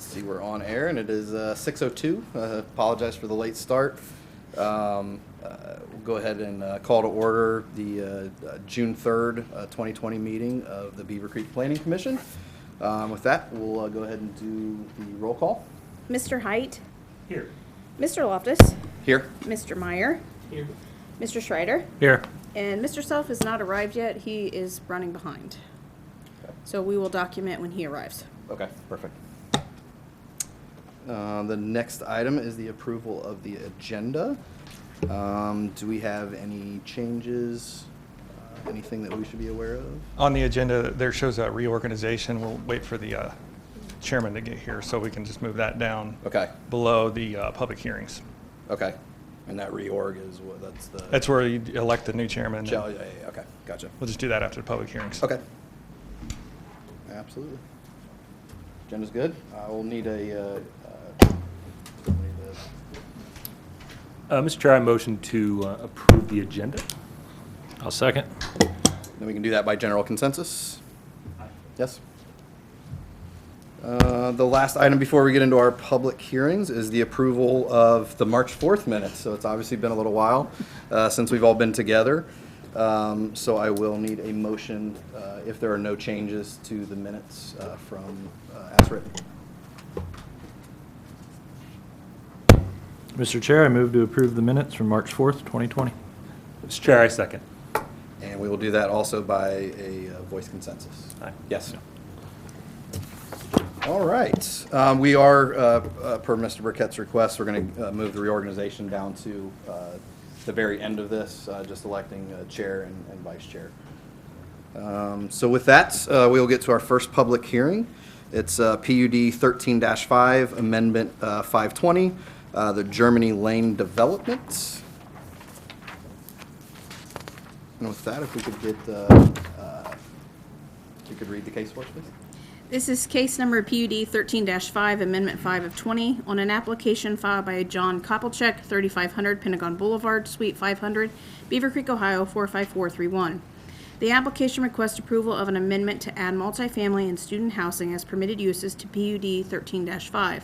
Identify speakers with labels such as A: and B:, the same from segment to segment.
A: Let's see, we're on air, and it is 6:02. Apologize for the late start. We'll go ahead and call to order the June 3rd, 2020 meeting of the Beavercreek Planning Commission. With that, we'll go ahead and do the roll call.
B: Mr. Height.
C: Here.
B: Mr. Loftus.
A: Here.
B: Mr. Meyer.
C: Here.
B: Mr. Schreider.
C: Here.
B: And Mr. Self has not arrived yet. He is running behind.
A: Okay.
B: So we will document when he arrives.
A: Okay, perfect. The next item is the approval of the agenda. Do we have any changes? Anything that we should be aware of?
C: On the agenda, there shows a reorganization. We'll wait for the chairman to get here so we can just move that down
A: Okay,
C: below the public hearings.
A: okay. And that reorg is what,
C: That's where you elect the new chairman.
A: Yeah, okay, gotcha.
C: We'll just do that after the public hearings.
A: Okay. Absolutely. Agenda's good. I will need
D: Mr. Chair, I motion to approve the agenda.
E: I'll second.
A: then we can do that by general consensus. Yes? The last item before we get into our public hearings is the approval of the March 4th minutes. So it's obviously been a little while since we've all been together. So I will need a motion if there are no changes to the minutes from as written.
E: Mr. Chair, I move to approve the minutes from March 4th, 2020.
D: Mr. Chair, I second.
A: And we will do that also by a voice consensus.
D: Aye.
A: Yes. All right. We are, per Mr. Burkett's request, we're going to move the reorganization down to the very end of this, just electing chair and vice chair. So with that, we will get to our first public hearing. It's PUD 13-5, Amendment 520, the Germany Lane Development. And with that, if we could get, you could read the case for us, please.
B: This is case number PUD 13-5, Amendment 5 of 20, on an application filed by John Koppelcheck, 3500 Pentagon Boulevard, Suite 500, Beavercreek, Ohio, 45431. The application requests approval of an amendment to add multifamily and student housing as permitted uses to PUD 13-5.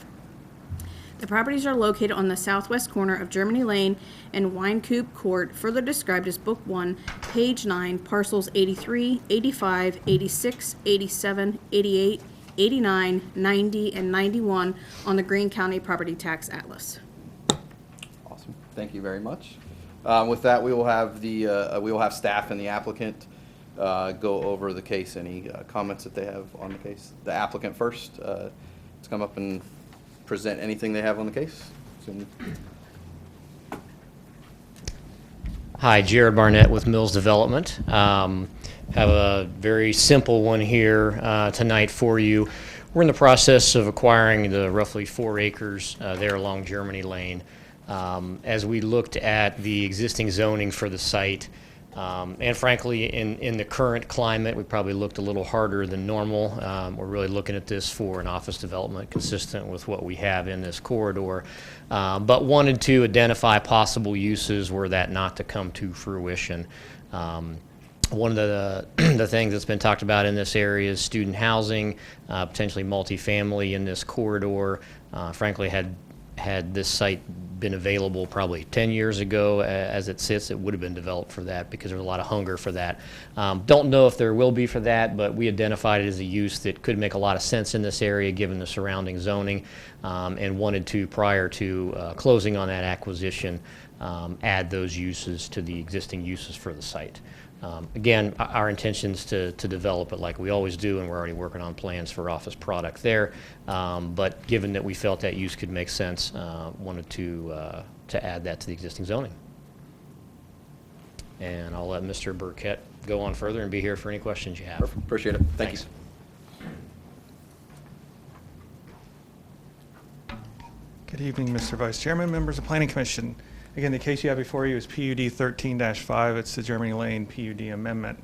B: The properties are located on the southwest corner of Germany Lane and Wine Coop Court, further described as Book 1, page 9, parcels 83, 85, 86, 87, 88, 89, 90, and 91 on the Greene County Property Tax Atlas.
A: Awesome. Thank you very much. With that, we will have staff and the applicant go over the case. Any comments that they have on the case? The applicant first to come up and present anything they have on the case.
F: Hi, Jared Barnett with Mills Development. Have a very simple one here tonight for you. We're in the process of acquiring the roughly 4 acres there along Germany Lane. As we looked at the existing zoning for the site, and frankly, in the current climate, we probably looked a little harder than normal. We're really looking at this for an office development consistent with what we have in this corridor, but wanted to identify possible uses were that not to come to fruition. One of the things that's been talked about in this area is student housing, potentially multifamily in this corridor. Frankly, had this site been available probably 10 years ago as it sits, it would have been developed for that because there's a lot of hunger for that. Don't know if there will be for that, but we identified it as a use that could make a lot of sense in this area given the surrounding zoning, and wanted to, prior to closing on that acquisition, add those uses to the existing uses for the site. Again, our intention is to develop it like we always do, and we're already working on plans for office product there. But given that we felt that use could make sense, wanted to add that to the existing zoning. And I'll let Mr. Burkett go on further and be here for any questions you have.
A: Perfect. Appreciate it. Thanks.
C: Good evening, Mr. Vice Chairman, members of Planning Commission. Again, the case you have before you is PUD 13-5. It's the Germany Lane PUD amendment.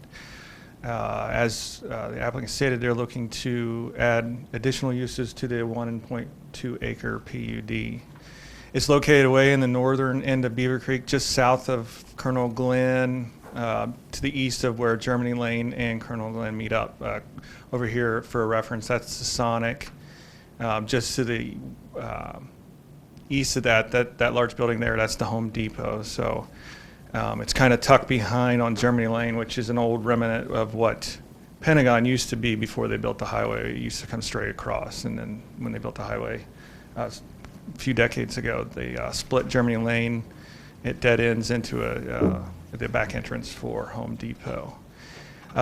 C: As the applicant stated, they're looking to add additional uses to the 1.2 acre PUD. It's located away in the northern end of Beavercreek, just south of Colonel Glenn, to the east of where Germany Lane and Colonel Glenn meet up. Over here, for a reference, that's the Sonic. Just to the east of that large building there, that's the Home Depot. So it's kind of tucked behind on Germany Lane, which is an old remnant of what Pentagon used to be before they built the highway. It used to come straight across, and then when they built the highway a few decades ago, they split Germany Lane. It dead ends into the back entrance for Home Depot.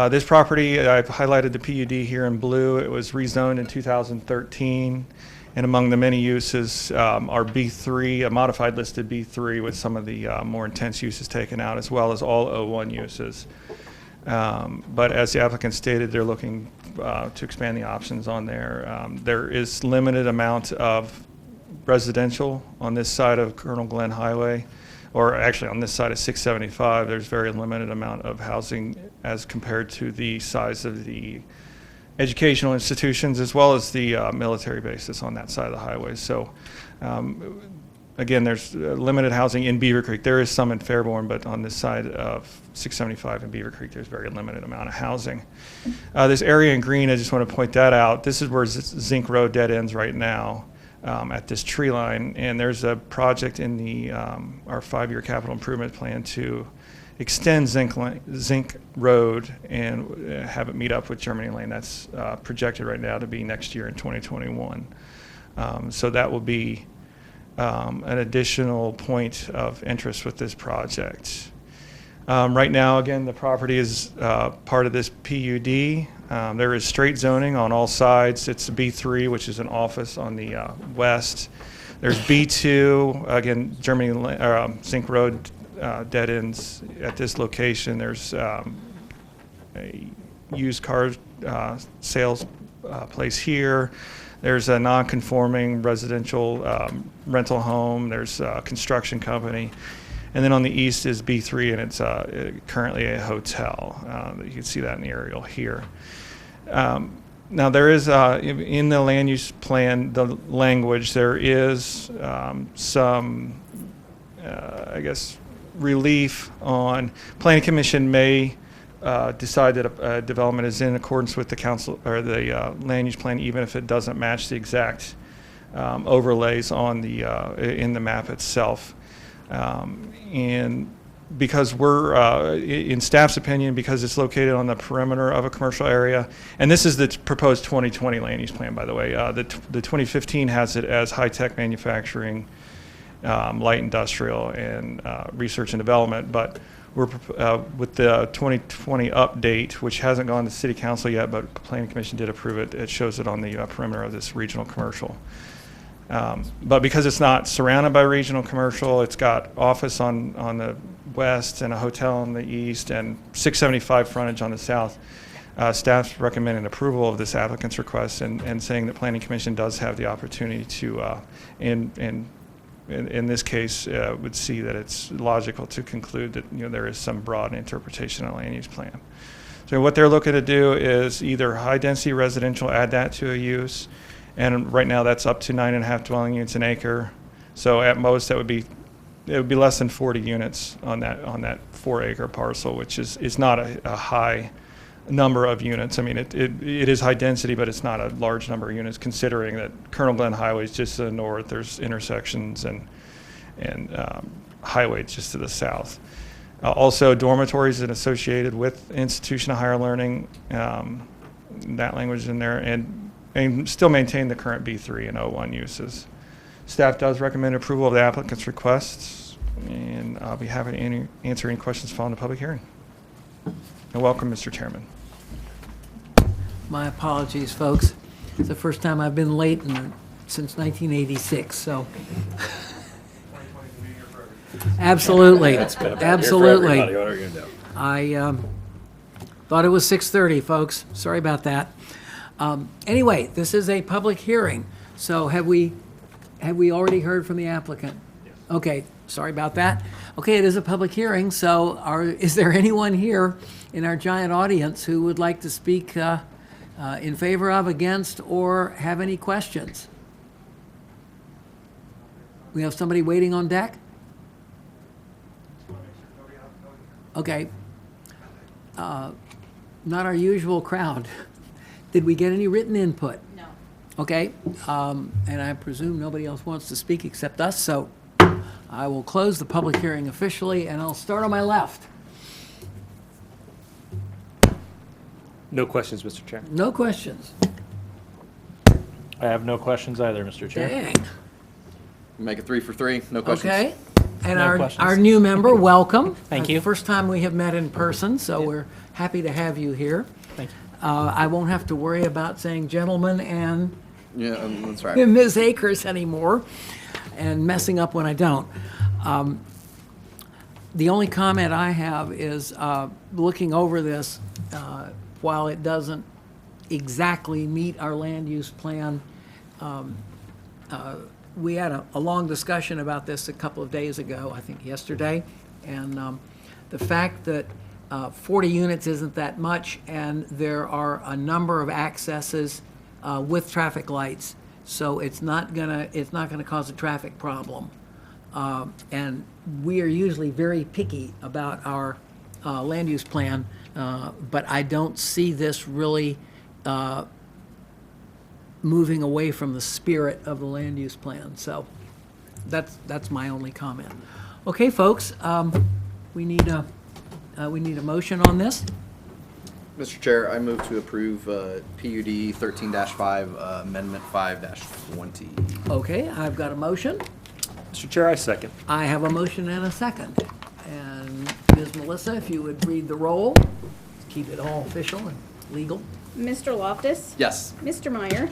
C: This property, I've highlighted the PUD here in blue. It was rezoned in 2013, and among the many uses are B3, a modified listed B3 with some of the more intense uses taken out, as well as all O1 uses. But as the applicant stated, they're looking to expand the options on there. There is limited amount of residential on this side of Colonel Glenn Highway, or actually on this side of 675. There's very limited amount of housing as compared to the size of the educational institutions as well as the military bases on that side of the highway. So again, there's limited housing in Beavercreek. There is some in Fairborn, but on this side of 675 in Beavercreek, there's very limited amount of housing. This area in green, I just want to point that out. This is where Zinc Road dead ends right now at this tree line, and there's a project in the our 5-year capital improvement plan to extend Zinc Road and have it meet up with Germany Lane. That's projected right now to be next year in 2021. So that will be an additional point of interest with this project. Right now, again, the property is part of this PUD. There is straight zoning on all sides. It's a B3, which is an office on the west. There's B2, again, Zinc Road dead ends at this location. There's a used car sales place here. There's a non-conforming residential rental home. There's a construction company. And then on the east is B3, and it's currently a hotel. You can see that in the aerial here. Now there is, in the land use plan, the language, there is some, I guess, relief on, Planning Commission may decide that a development is in accordance with the council or the land use plan, even if it doesn't match the exact overlays on the in the map itself. And because we're, in staff's opinion, because it's located on the perimeter of a commercial area, and this is the proposed 2020 land use plan, by the way. The 2015 has it as high-tech manufacturing, light industrial, and research and development, but we're with the 2020 update, which hasn't gone to City Council yet, but the Planning Commission did approve it. It shows it on the perimeter of this regional commercial. But because it's not surrounded by regional commercial, it's got office on the west and a hotel on the east and 675 frontage on the south. Staff's recommending approval of this applicant's request and saying that Planning Commission does have the opportunity to, in this case, would see that it's logical to conclude that there is some broad interpretation of the land use plan. So what they're looking to do is either high density residential, add that to a use. And right now that's up to 9.5 dwelling units an acre. So at most it would be less than 40 units on that 4-acre parcel, which is not a high number of units. I mean, it is high density, but it's not a large number of units considering that Colonel Glenn Highway is just to the north. There's intersections and highways just to the south. Also dormitories and associated with institution of higher learning, that language in there, and still maintain the current B3 and O1 uses. Staff does recommend approval of the applicant's requests, and I'll be happy to answer any questions following the public hearing. And welcome, Mr. Chairman.
G: My apologies, folks. It's the first time I've been late since 1986, so. Absolutely, absolutely. I thought it was 6:30, folks. Sorry about that. Anyway, this is a public hearing, so have we already heard from the applicant? Yes. Okay, sorry about that. Okay, it is a public hearing, so is there anyone here in our giant audience who would like to speak in favor of, against, or have any questions? We have somebody waiting on deck? Okay. Not our usual crowd. Did we get any written input?
B: No.
G: Okay, and I presume nobody else wants to speak except us, so I will close the public hearing officially, and I'll start on my left.
D: No questions, Mr. Chair.
G: No questions.
E: I have no questions either, Mr. Chair.
G: Dang.
A: Make it 3 for 3, no questions.
G: Okay. And
E: No
G: our
E: questions.
G: new member, welcome.
E: Thank you.
G: First time we have met in person, so we're happy to have you here.
E: Thank you.
G: I won't have to worry about saying gentlemen and
A: Yeah, that's right.
G: Ms. Akers anymore and messing up when I don't. The only comment I have is looking over this, while it doesn't exactly meet our land use plan, we had a long discussion about this a couple of days ago, I think yesterday, and the fact that 40 units isn't that much, and there are a number of accesses with traffic lights, so it's not gonna cause a traffic problem. And we are usually very picky about our land use plan, but I don't see this really moving away from the spirit of the land use plan. So that's my only comment. Okay, folks, we need a motion on this.
A: Mr. Chair, I move to approve PUD 13-5, Amendment 5-20.
G: Okay, I've got a motion.
D: Mr. Chair, I second.
G: I have a motion and a second. And Ms. Melissa, if you would read the roll, keep it all official and legal.
B: Mr. Loftus?
A: Yes.
B: Mr. Meyer?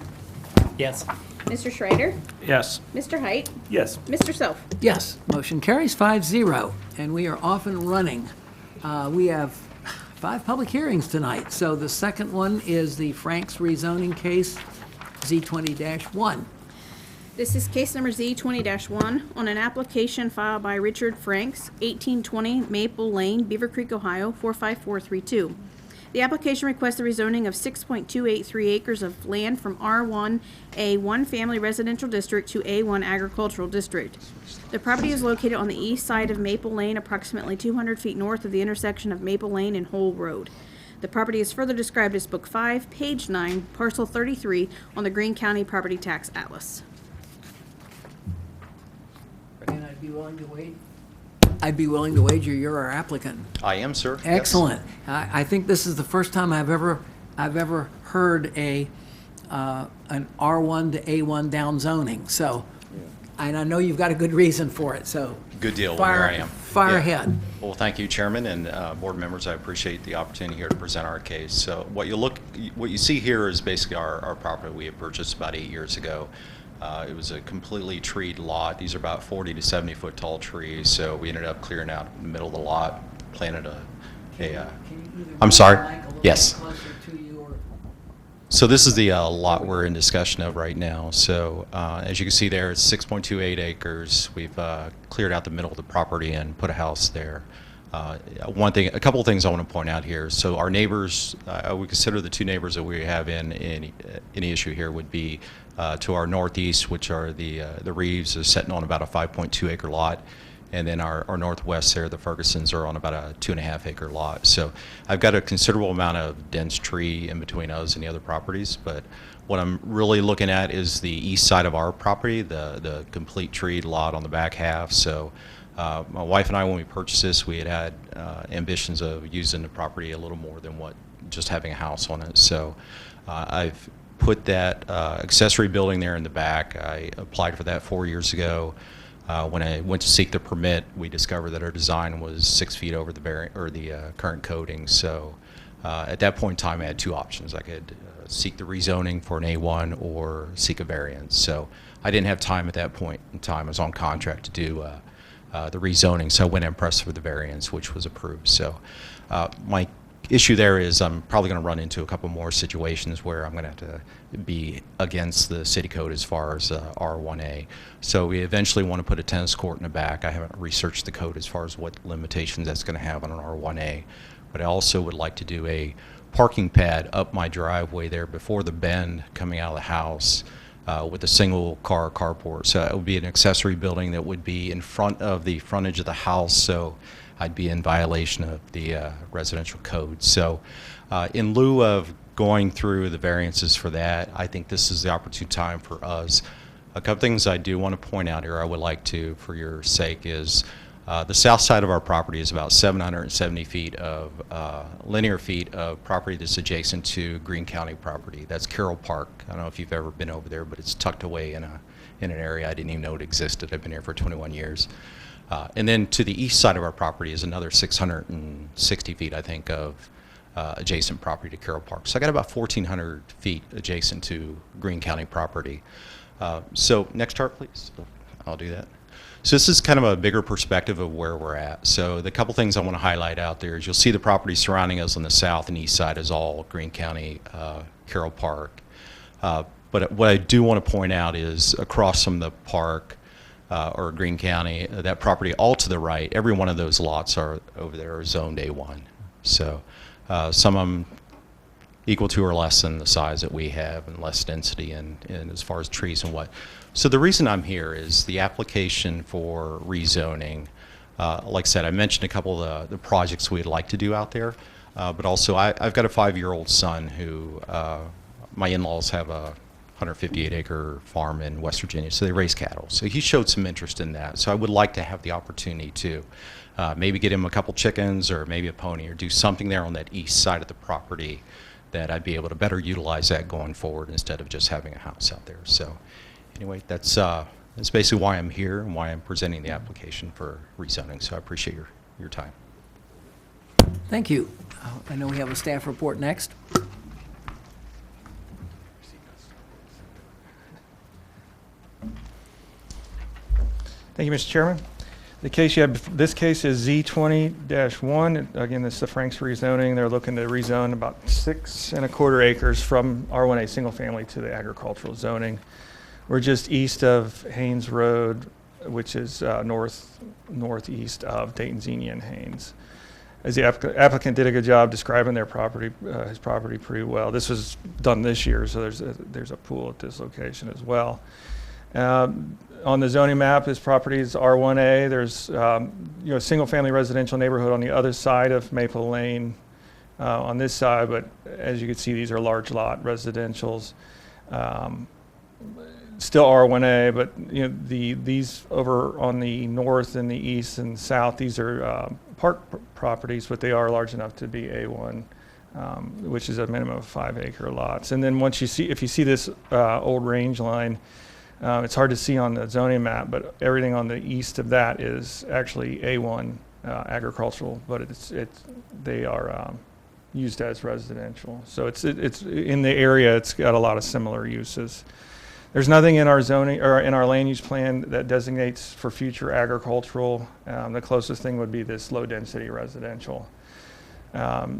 E: Yes.
B: Mr. Schreider?
E: Yes.
B: Mr. Height?
D: Yes.
B: Mr. Self?
G: Yes, motion carries 5-0, and we are off and running. We have 5 public hearings tonight. So the second one is the Frank's rezoning case, Z20-1.
B: This is case number Z20-1 on an application filed by Richard Franks, 1820 Maple Lane, Beavercreek, Ohio, 45432. The application requests the rezoning of 6.283 acres of land from R1, a one-family residential district to A1 agricultural district. The property is located on the east side of Maple Lane, approximately 200 feet north of the intersection of Maple Lane and Hole Road. The property is further described as Book 5, Page 9, Parcel 33 on the Greene County Property Tax Atlas.
G: And I'd be willing to wager you're our applicant.
H: I am, sir. Yes.
G: Excellent. I think this is the first time I've ever heard an R1 to A1 downzoning. So, and I know you've got a good reason for it. So,
H: Good deal. Well,
G: fire,
H: here I am.
G: fire
H: Yeah.
G: ahead.
H: Well, thank you, Chairman and board members. I appreciate the opportunity here to present our case. So what you see here is basically our property we had purchased about 8 years ago. It was a completely treed lot. These are about 40 to 70 foot tall trees. So we ended up clearing out the middle of the lot, planted I'm sorry. Yes. So this is the lot we're in discussion of right now. So as you can see there, it's 6.28 acres. We've cleared out the middle of the property and put a house there. A couple of things I want to point out here. So our neighbors, I would consider the 2 neighbors that we have in any issue here would be to our northeast, which are the Reeves, is sitting on about a 5.2 acre lot. And then our northwest there, the Fergusons, are on about a 2.5 acre lot. So I've got a considerable amount of dense tree in between us and the other properties. But what I'm really looking at is the east side of our property, the complete treed lot on the back half. So my wife and I, when we purchased this, we had ambitions of using the property a little more than what just having a house on it. So I've put that accessory building there in the back. I applied for that 4 years ago. When I went to seek the permit, we discovered that our design was 6 feet over the current coding. So at that point in time, I had 2 options. I could seek the rezoning for an A1 or seek a variance. So I didn't have time at that point in time. I was on contract to do the rezoning, so I went and pressed for the variance, which was approved. So my issue there is I'm probably going to run into a couple more situations where I'm going to have to be against the city code as far as R1A. So we eventually want to put a tennis court in the back. I haven't researched the code as far as what limitations that's going to have on an R1A, but I also would like to do a parking pad up my driveway there before the bend coming out of the house with a single car carport. So it would be an accessory building that would be in front of the frontage of the house, so I'd be in violation of the residential code. So in lieu of going through the variances for that, I think this is the opportune time for us. A couple things I do want to point out here, I would like to, for your sake, is the south side of our property is about 770 feet of linear feet of property that's adjacent to Greene County property. That's Carroll Park. I don't know if you've ever been over there, but it's tucked away in an area I didn't even know it existed. I've been here for 21 years. And then to the east side of our property is another 660 feet, I think, of adjacent property to Carroll Park. So I got about 1,400 feet adjacent to Greene County property. So next chart, please. I'll do that. So this is kind of a bigger perspective of where we're at. So the couple things I want to highlight out there is you'll see the property surrounding us on the south and east side is all Greene County, Carroll Park. But what I do want to point out is across from the park or Greene County, that property all to the right, every one of those lots are over there are zoned A1. So some of them equal to or less than the size that we have and less density and as far as trees and what. So the reason I'm here is the application for rezoning. Like I said, I mentioned a couple of the projects we'd like to do out there, but also I've got a 5-year-old son who, my in-laws have a 158-acre farm in West Virginia, so they raise cattle. So he showed some interest in that. So I would like to have the opportunity to maybe get him a couple chickens or maybe a pony or do something there on that east side of the property that I'd be able to better utilize that going forward instead of just having a house out there. So anyway, that's basically why I'm here and why I'm presenting the application for rezoning. So I appreciate your time.
G: Thank you. I know we have a staff report next.
C: Thank you, Mr. Chairman. The case you have, this case is Z20-1. Again, this is the Frank's rezoning. They're looking to rezone about 6 1/4 acres from R1A single family to the agricultural zoning. We're just east of Haynes Road, which is northeast of Dayton, Xenia, and Haynes. As the applicant did a good job describing their property, his property pretty well. This was done this year, so there's a pool at this location as well. On the zoning map, this property is R1A. There's a single-family residential neighborhood on the other side of Maple Lane on this side, but as you can see, these are large lot residentials. Still R1A, but these over on the north and the east and south, these are park properties, but they are large enough to be A1, which is a minimum of 5-acre lots. And then if you see this old range line, it's hard to see on the zoning map, but everything on the east of that is actually A1 agricultural, but they are used as residential. So it's in the area. It's got a lot of similar uses. There's nothing in our zoning or in our land use plan that designates for future agricultural. The closest thing would be this low density residential.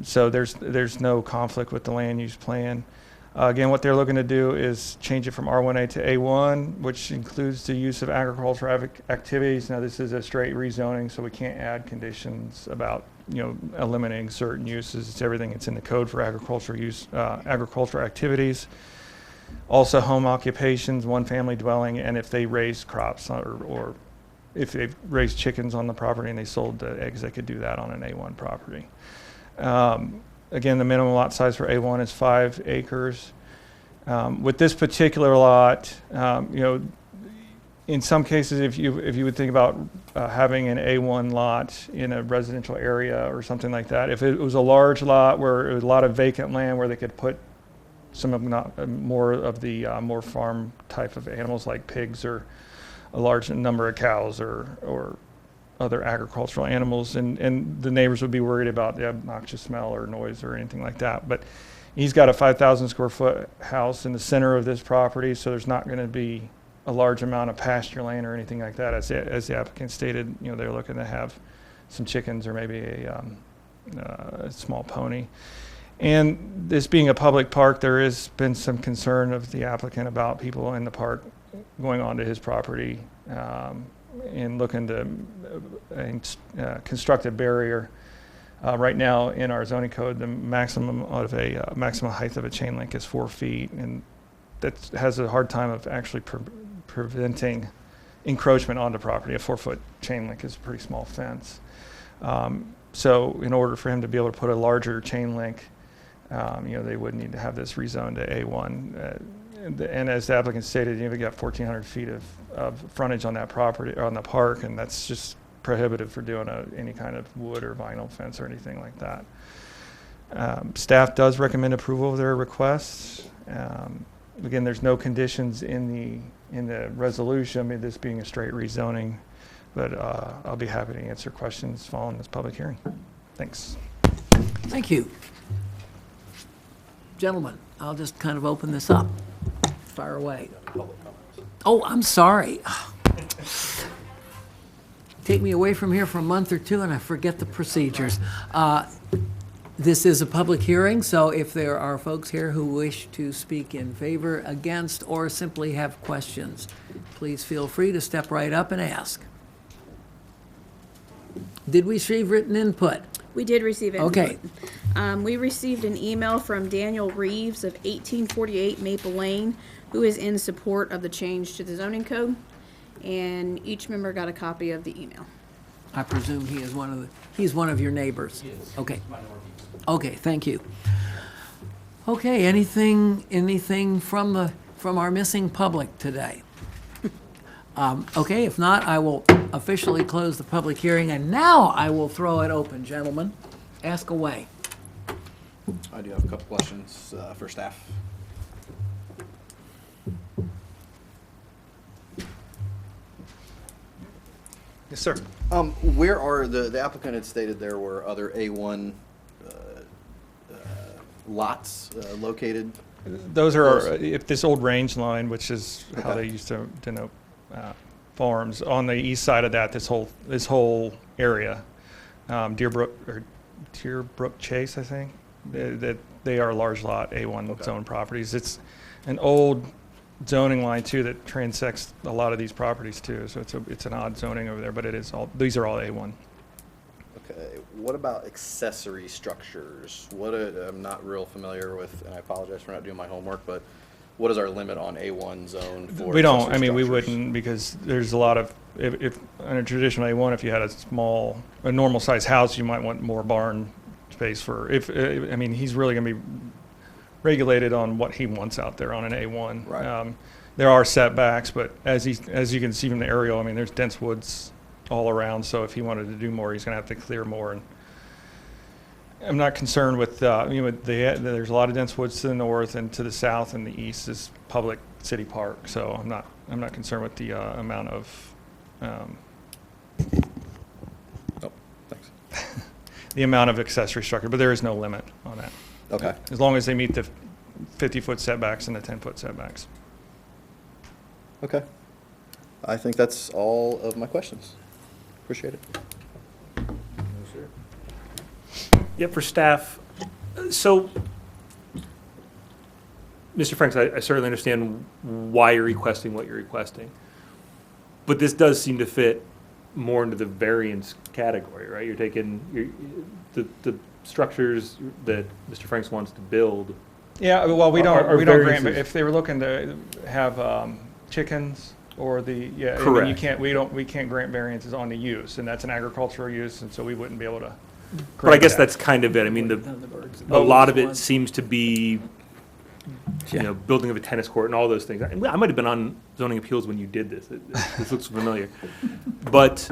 C: So there's no conflict with the land use plan. Again, what they're looking to do is change it from R1A to A1, which includes the use of agricultural activities. Now, this is a straight rezoning, so we can't add conditions about eliminating certain uses. It's everything that's in the code for agricultural use, agricultural activities. Also, home occupations, one-family dwelling, and if they raise crops or if they raise chickens on the property and they sold the eggs, they could do that on an A1 property. Again, the minimum lot size for A1 is 5 acres. With this particular lot, in some cases, if you would think about having an A1 lot in a residential area or something like that, if it was a large lot where it was a lot of vacant land where they could put some of more of the more farm type of animals like pigs or a large number of cows or other agricultural animals, and the neighbors would be worried about the obnoxious smell or noise or anything like that. But he's got a 5,000 square foot house in the center of this property, so there's not going to be a large amount of pasture land or anything like that. As the applicant stated, they're looking to have some chickens or maybe a small pony. And this being a public park, there has been some concern of the applicant about people in the park going onto his property and looking to construct a barrier. Right now in our zoning code, the maximum height of a chain link is 4 feet, and that has a hard time of actually preventing encroachment onto property. A 4-foot chain link is a pretty small fence. So in order for him to be able to put a larger chain link, They would need to have this rezoned to A1. And as the applicant stated, you've got 1,400 feet of frontage on that property, on the park, and that's just prohibitive for doing any kind of wood or vinyl fence or anything like that. Staff does recommend approval of their requests. Again, there's no conditions in the resolution, I mean, this being a straight rezoning, but I'll be happy to answer questions following this public hearing. Thanks.
G: Thank you. Gentlemen, I'll just kind of open this up. Fire away. Oh, I'm sorry. Take me away from here for a month or two and I forget the procedures. This is a public hearing, so if there are folks here who wish to speak in favor, against, or simply have questions, please feel free to step right up and ask. Did we receive written input?
B: We did receive it.
G: Okay.
B: We received an email from Daniel Reeves of 1848 Maple Lane, who is in support of the change to the zoning code, and each member got a copy of the email.
G: I presume he's one of your neighbors? He is. Okay. Okay, thank you. Okay, anything from our missing public today? Okay, if not, I will officially close the public hearing, and now I will throw it open, gentlemen. Ask away.
A: I do have a couple questions for staff.
C: Yes, sir.
A: Where are the applicant had stated there were other A1 lots located?
C: Those are, if this old range line, which is how they used to denote farms, on the east side of that, this whole area, Deerbrook Chase, I think, that they are large lot A1 zone properties. It's an old zoning line too that transects a lot of these properties too. So it's an odd zoning over there, but these are all A1.
A: Okay. What about accessory structures? I'm not real familiar with, and I apologize for not doing my homework, but what is our limit on A1 zone for?
C: We don't.
A: accessory
C: I mean, we
A: structures?
C: wouldn't, because there's a lot of, if on a traditional A1, if you had a normal size house, you might want more barn space for, I mean, he's really going to be regulated on what he wants out there on an A1.
A: Right.
C: There are setbacks, but as you can see from the aerial, I mean, there's dense woods all around. So if he wanted to do more, he's going to have to clear more. And I'm not concerned with, there's a lot of dense woods to the north, and to the south and the east is public city park. So I'm not concerned with the amount of
A: Oh, thanks.
C: the amount of accessory structure, but there is no limit on that.
A: Okay.
C: As long as they meet the 50-foot setbacks and the 10-foot setbacks.
A: Okay. I think that's all of my questions. Appreciate it.
D: Yeah, for staff, so, Mr. Franks, I certainly understand why you're requesting what you're requesting. But this does seem to fit more into the variance category, right? You're taking the structures that Mr. Franks wants to build.
C: Yeah, well, we don't
D: Are
C: grant, but
D: variances-
C: if they were looking to have chickens or I mean,
D: Correct.
C: we can't grant variances on the use, and that's an agricultural use, and so we wouldn't be able to.
D: But I
C: grant
D: guess
C: that.
D: that's kind of it. I mean, a lot of it seems to be, building of a tennis court and all those things. I might have been on zoning appeals when you did this. This looks familiar. But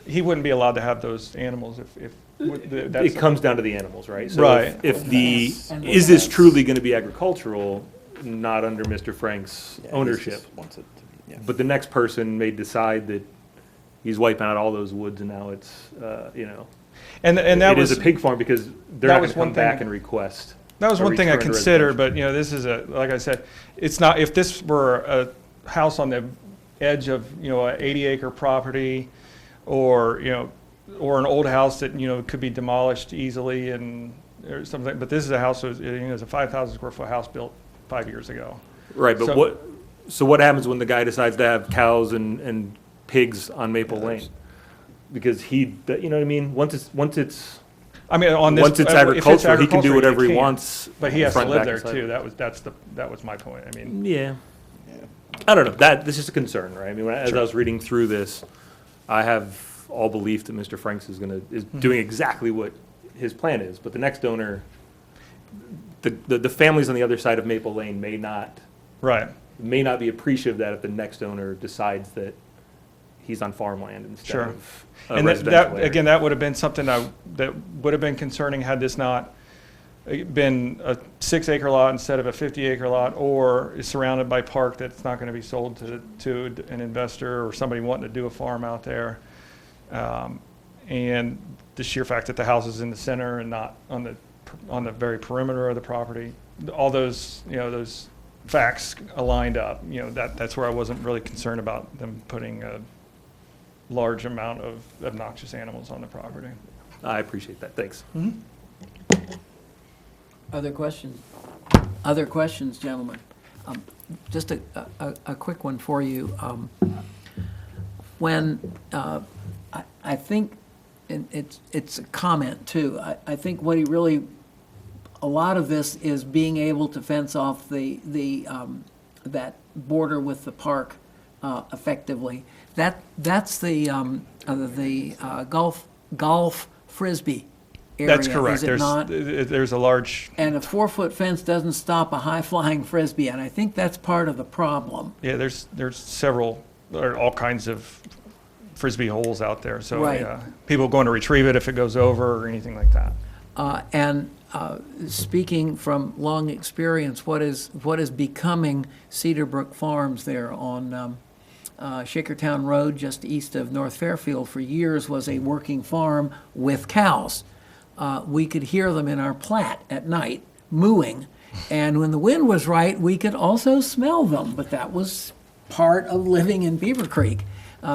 C: He wouldn't be allowed to have those animals if that's.
D: it comes down to the animals, right? So
C: Right.
D: is this truly going to be agricultural, not under Mr. Frank's
A: Yeah,
D: ownership?
A: he just wants it to be, yeah.
D: But the next person may decide that he's wiping out all those woods and now it's,
C: And that
D: it
C: was
D: is a pig farm because they're
C: that
D: not
C: was
D: going to come
C: one thing-
D: back and request.
C: That was
D: a
C: one thing I
D: return to
C: considered,
D: residential.
C: but this is like I said, it's not, if this were a house on the edge of, a 80-acre property or an old house that, could be demolished easily or something, but this is a house, it's a 5,000 square foot house built 5 years ago.
D: Right, but
C: So-
D: what happens when the guy decides to have cows and pigs on Maple Lane? Because you know what I mean? Once it's
C: I mean, on this.
D: Once it's
C: if
D: agricultural, he can do
C: agricultural,
D: whatever he
C: can.
D: wants.
C: But he has to
D: front,
C: live
D: back,
C: there
D: and side.
C: too. That was my point. I mean,
D: Yeah. I don't know. This is a concern, right? I mean, as I was reading through this, I have all belief that Mr. Franks is doing exactly what his plan is, but the next owner the families on the other side of Maple Lane may not
C: Right.
D: be appreciative that if the next owner decides that he's on farmland instead
C: Sure.
D: of a
C: And
D: residential
C: that,
D: area.
C: again, that would have been something that would have been concerning had this not been a 6-acre lot instead of a 50-acre lot, or is surrounded by park that's not going to be sold to an investor or somebody wanting to do a farm out there. And the sheer fact that the house is in the center and not on the very perimeter of the property, all those, those facts aligned up. That's where I wasn't really concerned about them putting a large amount of obnoxious animals on the property.
D: I appreciate that. Thanks.
G: Other questions? Other questions, gentlemen? Just a quick one for you. When, I think, and it's a comment too, I think what he really, a lot of this is being able to fence off that border with the park effectively. That's the golf frisbee area,
C: That's correct.
G: is it not?
C: There's a large,
G: And a 4-foot fence doesn't stop a high-flying frisbee, and I think that's part of the problem.
C: there's several, or all kinds of frisbee holes out there. So
G: Right.
C: people going to retrieve it if it goes over or anything like that.
G: And speaking from long experience, what is becoming Cedar Brook Farms there on Shakertown Road, just east of North Fairfield, for years was a working farm with cows. We could hear them in our plat at night mooing, and when the wind was right, we could also smell them, but that was part of living in Beavercreek.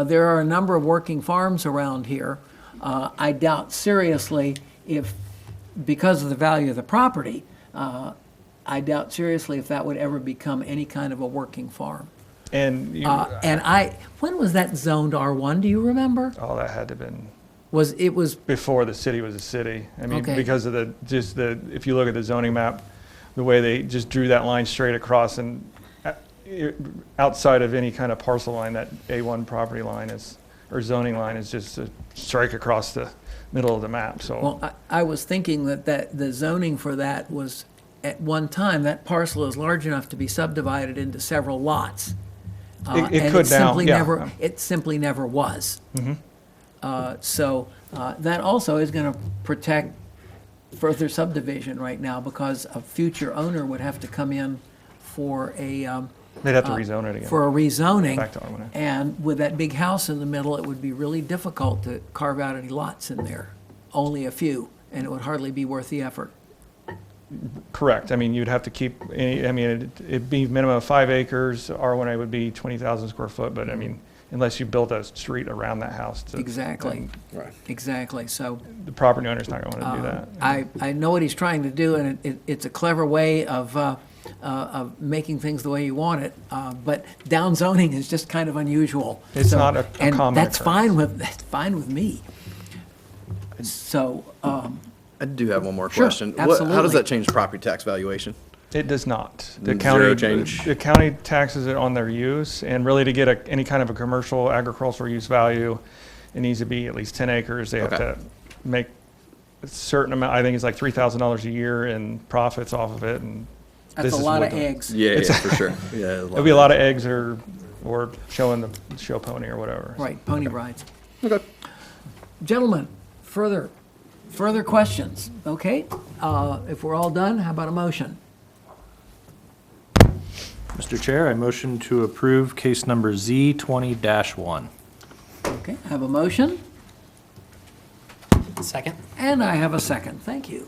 G: There are a number of working farms around here. I doubt seriously if, because of the value of the property, I doubt seriously if that would ever become any kind of a working farm.
C: And
G: When was that zoned R1? Do you remember?
C: all that had to have been
G: It was
C: before the city was a city. I mean,
G: Okay.
C: because of if you look at the zoning map, the way they just drew that line straight across, and outside of any kind of parcel line, that A1 property line or zoning line is just a strike across the middle of the map, so.
G: Well, I was thinking that the zoning for that was, at one time, that parcel is large enough to be subdivided into several lots.
C: It
G: And
C: could now,
G: simply
C: yeah.
G: never, it simply never was. So that also is going to protect further subdivision right now, because a future owner would have to come in for a,
C: They'd have to rezone it again.
G: for a rezoning.
C: Back to R1.
G: And with that big house in the middle, it would be really difficult to carve out any lots in there. Only a few, and it would hardly be worth the effort.
C: Correct. I mean, you'd have to keep, it'd be minimum of 5 acres. R1A would be 20,000 square foot, but I mean, unless you built a street around that house.
G: Exactly.
A: Right.
G: Exactly. So
C: The property owner's not going to do that.
G: I know what he's trying to do, and it's a clever way of making things the way you want it. But downzoning is just kind of unusual.
C: It's
G: So-
C: not a
G: and
C: common
G: that's fine
C: occurrence.
G: that's fine with me. So
A: I do have one more
G: Sure,
A: question. How
G: absolutely.
A: does that change property tax valuation?
C: It does not. The
A: Zero
C: county,
A: change?
C: the county taxes it on their use, and really to get any kind of a commercial agricultural use value, it needs to be at least 10 acres. They have
A: Okay.
C: to make a certain amount, I think it's like $3,000 a year in profits off of it, and
G: that's
C: this
G: a
C: is
G: lot
C: what
G: of
C: the-
G: eggs.
A: Yeah, for sure. Yeah,
C: It'll be a lot of eggs or showing the show pony or whatever.
G: Right, pony rides.
A: Okay.
G: Gentlemen, further questions, okay? If we're all done, how about a motion?
E: Mr. Chair, I motion to approve case number Z20-1.
G: Okay, I have a motion,
I: Second?
G: and I have a second. Thank you.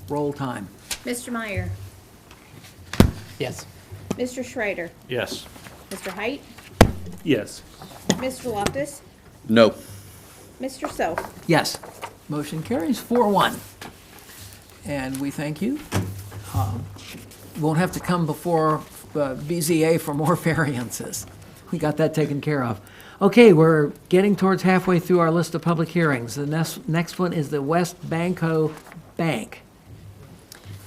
G: Roll time.
B: Mr. Meyer,
I: Yes.
B: Mr. Schrader,
E: Yes.
B: Mr. Height,
D: Yes.
B: Mr. Loftus,
A: No.
B: Mr. Self.
G: Yes, motion carries 4-1. And we thank you. Won't have to come before BZA for more variances. We got that taken care of. Okay, we're getting towards halfway through our list of public hearings. The next one is the WesBanco Bank.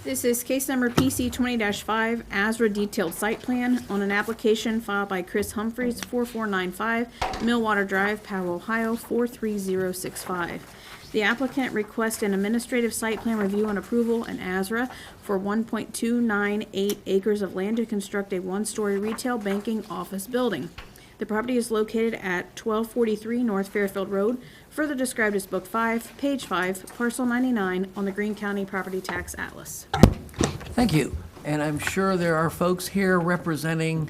B: This is case number PC 20-5, ASRA detailed site plan on an application filed by Chris Humphreys, 4495 Millwater Drive, Powell, Ohio, 43065. The applicant requests an administrative site plan review and approval, an ASRA, for 1.298 acres of land to construct a one-story retail banking office building. The property is located at 1243 North Fairfield Road, further described as Book 5, Page 5, Parcel 99 on the Greene County Property Tax Atlas.
G: Thank you. And I'm sure there are folks here representing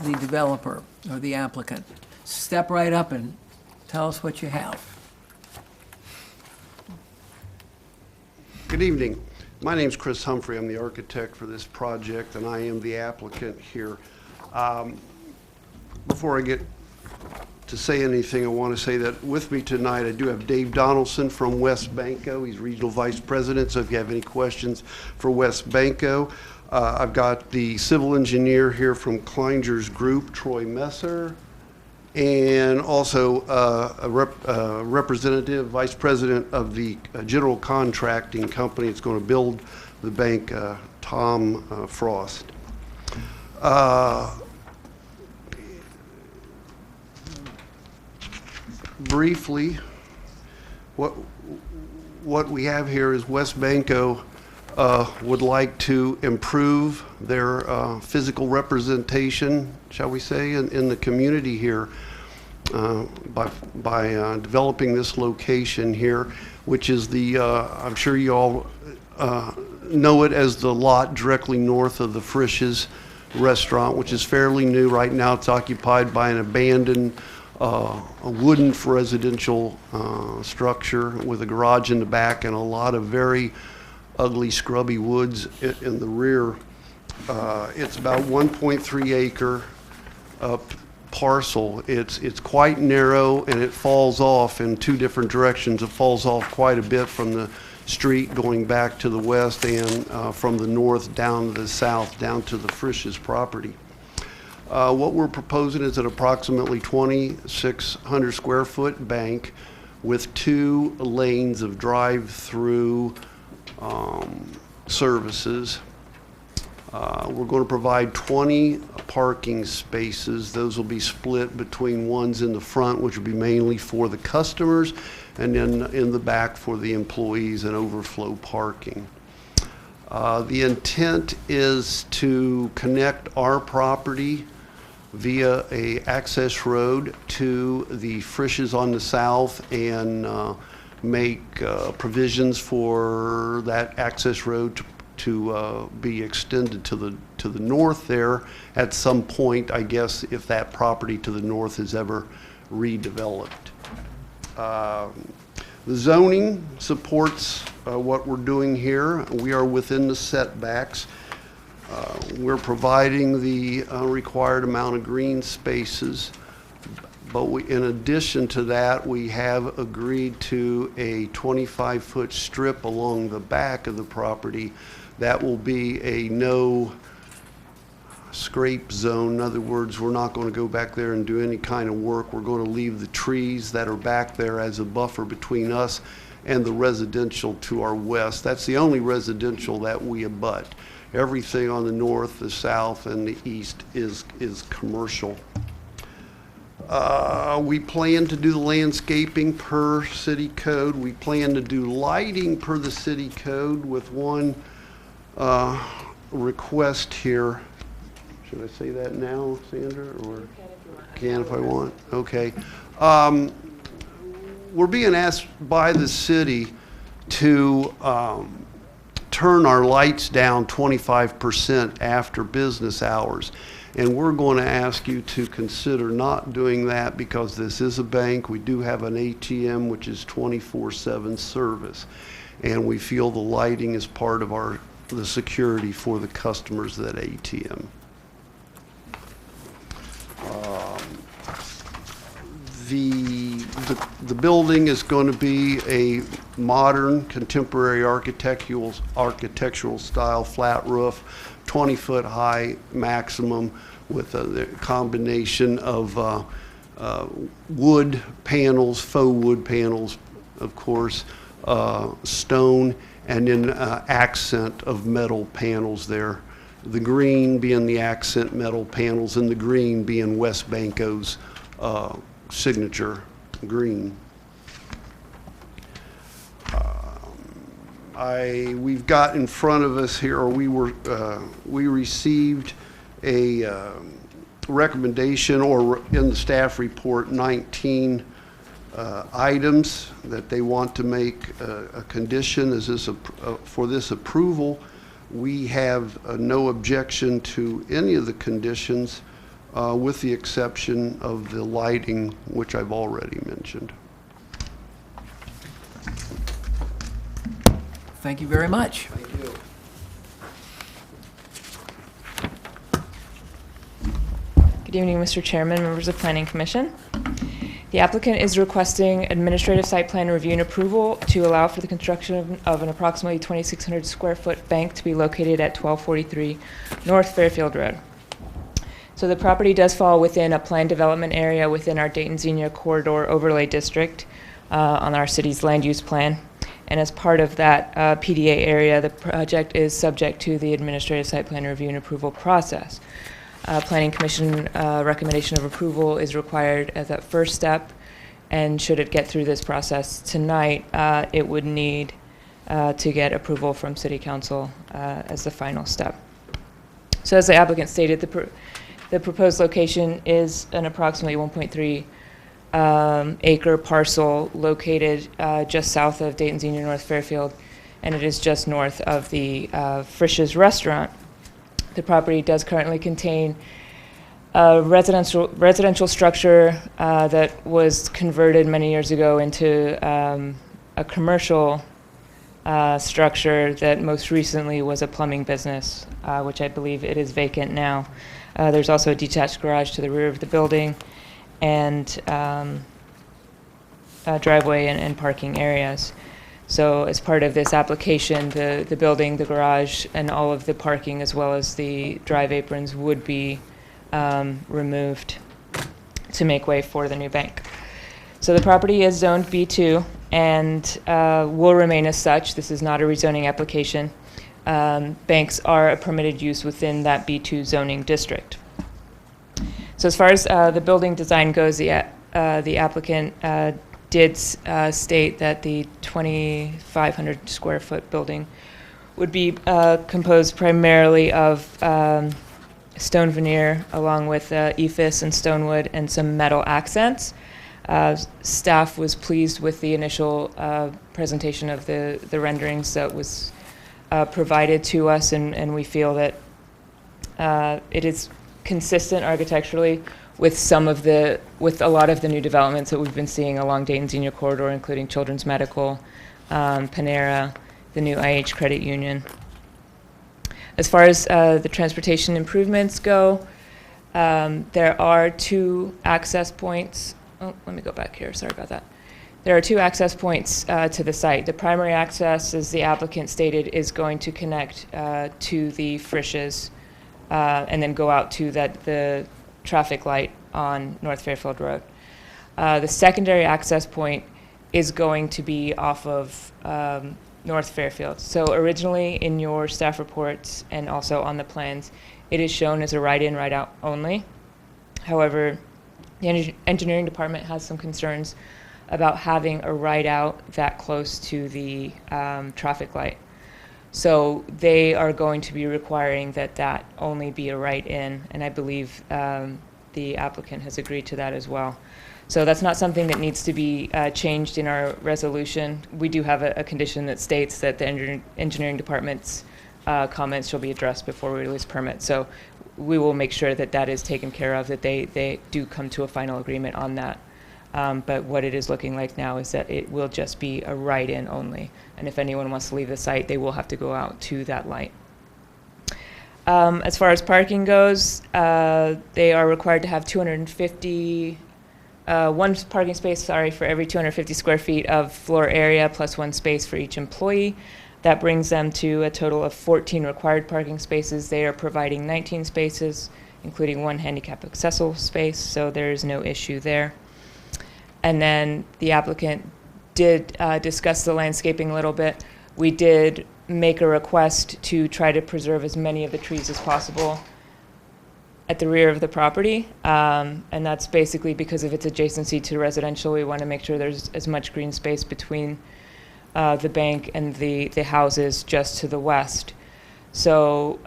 G: the developer or the applicant. Step right up and tell us what you have.
J: Good evening. My name's Chris Humphrey. I'm the architect for this project, and I am the applicant here. Before I get to say anything, I want to say that with me tonight, I do have Dave Donaldson from WesBanco. He's Regional Vice President, so if you have any questions for WesBanco. I've got the civil engineer here from Kleiner's Group, Troy Messer, and also a representative, vice president of the general contracting company that's going to build the bank, Tom Frost. Briefly, what we have here is WesBanco would like to improve their physical representation, shall we say, in the community here by developing this location here, which is the, I'm sure you all know it as the lot directly north of the Frisch's restaurant, which is fairly new. Right now it's occupied by an abandoned a wooden residential structure with a garage in the back and a lot of very ugly scrubby woods in the rear. It's about 1.3 acre parcel. It's quite narrow and it falls off in two different directions. It falls off quite a bit from the street going back to the west and from the north down to the south down to the Frisch's property. What we're proposing is an approximately 2,600 square foot bank with 2 lanes of drive-through services. We're going to provide 20 parking spaces. Those will be split between ones in the front, which will be mainly for the customers, and then in the back for the employees and overflow parking. The intent is to connect our property via a access road to the Frisch's on the south and make provisions for that access road to be extended to the north there at some point, I guess, if that property to the north is ever redeveloped. The zoning supports what we're doing here. We are within the setbacks. We're providing the required amount of green spaces, but in addition to that, we have agreed to a 25-foot strip along the back of the property that will be a no scrape zone. In other words, we're not going to go back there and do any kind of work. We're going to leave the trees that are back there as a buffer between us and the residential to our west. That's the only residential that we abut. Everything on the north, the south, and the east is commercial. We plan to do the landscaping per city code. We plan to do lighting per the city code with one request here. Should I say that now, Sandra, or can if I want? Okay. We're being asked by the city to turn our lights down 25% after business hours. And we're going to ask you to consider not doing that because this is a bank. We do have an ATM, which is 24/7 service. And we feel the lighting is part of the security for the customers at that ATM. The building is going to be a modern, contemporary architectural style flat roof, 20-foot high maximum, with a combination of wood panels, faux wood panels, of course, stone, and then accent of metal panels there. The green being the accent metal panels, and the green being WesBanco's signature green. we've got in front of us here, or we received a recommendation, or in the staff report, 19 items that they want to make a condition for this approval. We have no objection to any of the conditions, with the exception of the lighting, which I've already mentioned.
G: Thank you very much.
J: Thank you.
K: Good evening, Mr. Chairman, members of Planning Commission. The applicant is requesting administrative site plan review and approval to allow for the construction of an approximately 2,600 square foot bank to be located at 1243 North Fairfield Road. So the property does fall within a planned development area within our Dayton Xenia Corridor Overlay District on our city's land use plan. And as part of that PDA area, the project is subject to the administrative site plan review and approval process. Planning Commission recommendation of approval is required as that first step, and should it get through this process tonight, it would need to get approval from City Council as the final step. So as the applicant stated, the proposed location is an approximately 1.3 acre parcel located just south of Dayton Xenia North Fairfield, and it is just north of the Frisch's restaurant. The property does currently contain a residential structure that was converted many years ago into a commercial structure that most recently was a plumbing business, which I believe it is vacant now. There's also a detached garage to the rear of the building, and a driveway and parking areas. So as part of this application, the building, the garage, and all of the parking, as well as the drive aprons, would be removed to make way for the new bank. So the property is zoned B2 and will remain as such. This is not a rezoning application. Banks are a permitted use within that B2 zoning district. So as far as the building design goes, the applicant did state that the 2,500 square foot building would be composed primarily of stone veneer along with ephes and stonewood and some metal accents. Staff was pleased with the initial presentation of the renderings that was provided to us, and we feel that it is consistent architecturally with a lot of the new developments that we've been seeing along Dayton Xenia Corridor, including Children's Medical, Panera, the new IH Credit Union. As far as the transportation improvements go, there are two access points. Oh, let me go back here. Sorry about that. There are two access points to the site. The primary access, as the applicant stated, is going to connect to the Frisch's and then go out to the traffic light on North Fairfield Road. The secondary access point is going to be off of North Fairfield. So originally in your staff reports and also on the plans, it is shown as a right-in, right-out only. However, the engineering department has some concerns about having a right-out that close to the traffic light. So they are going to be requiring that only be a right-in, and I believe the applicant has agreed to that as well. So that's not something that needs to be changed in our resolution. We do have a condition that states that the engineering department's comments shall be addressed before we release permit. So we will make sure that is taken care of, that they do come to a final agreement on that. But what it is looking like now is that it will just be a right-in only. And if anyone wants to leave the site, they will have to go out to that light. As far as parking goes, they are required to have 250 one parking space, for every 250 square feet of floor area, plus one space for each employee. That brings them to a total of 14 required parking spaces. They are providing 19 spaces, including one handicap accessible space, so there is no issue there. And then the applicant did discuss the landscaping a little bit. We did make a request to try to preserve as many of the trees as possible at the rear of the property, and that's basically because of its adjacency to residential. We want to make sure there's as much green space between the bank and the houses just to the west. So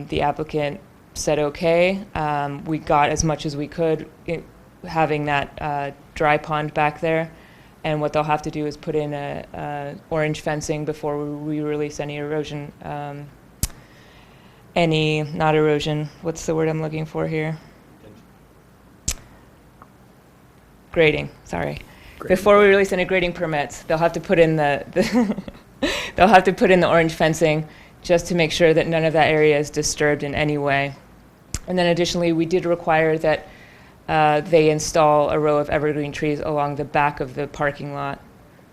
K: the applicant said, okay, we got as much as we could, having that dry pond back there. And what they'll have to do is put in a orange fencing before we release any erosion, not erosion, what's the word I'm looking for here? Grading, sorry. Before we release any grading permits, they'll have to put in they'll have to put in the orange fencing just to make sure that none of that area is disturbed in any way. And then additionally, we did require that they install a row of evergreen trees along the back of the parking lot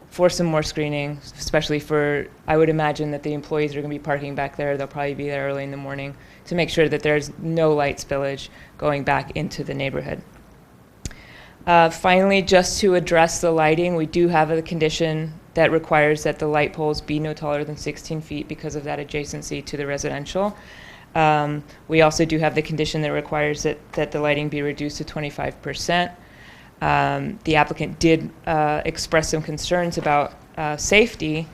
K: for some more screening, especially for, I would imagine that the employees are going to be parking back there. They'll probably be there early in the morning to make sure that there's no light spillage going back into the neighborhood. Finally, just to address the lighting, we do have a condition that requires that the light poles be no taller than 16 feet because of that adjacency to the residential. We also do have the condition that requires that the lighting be reduced to 25%. The applicant did express some concerns about safety,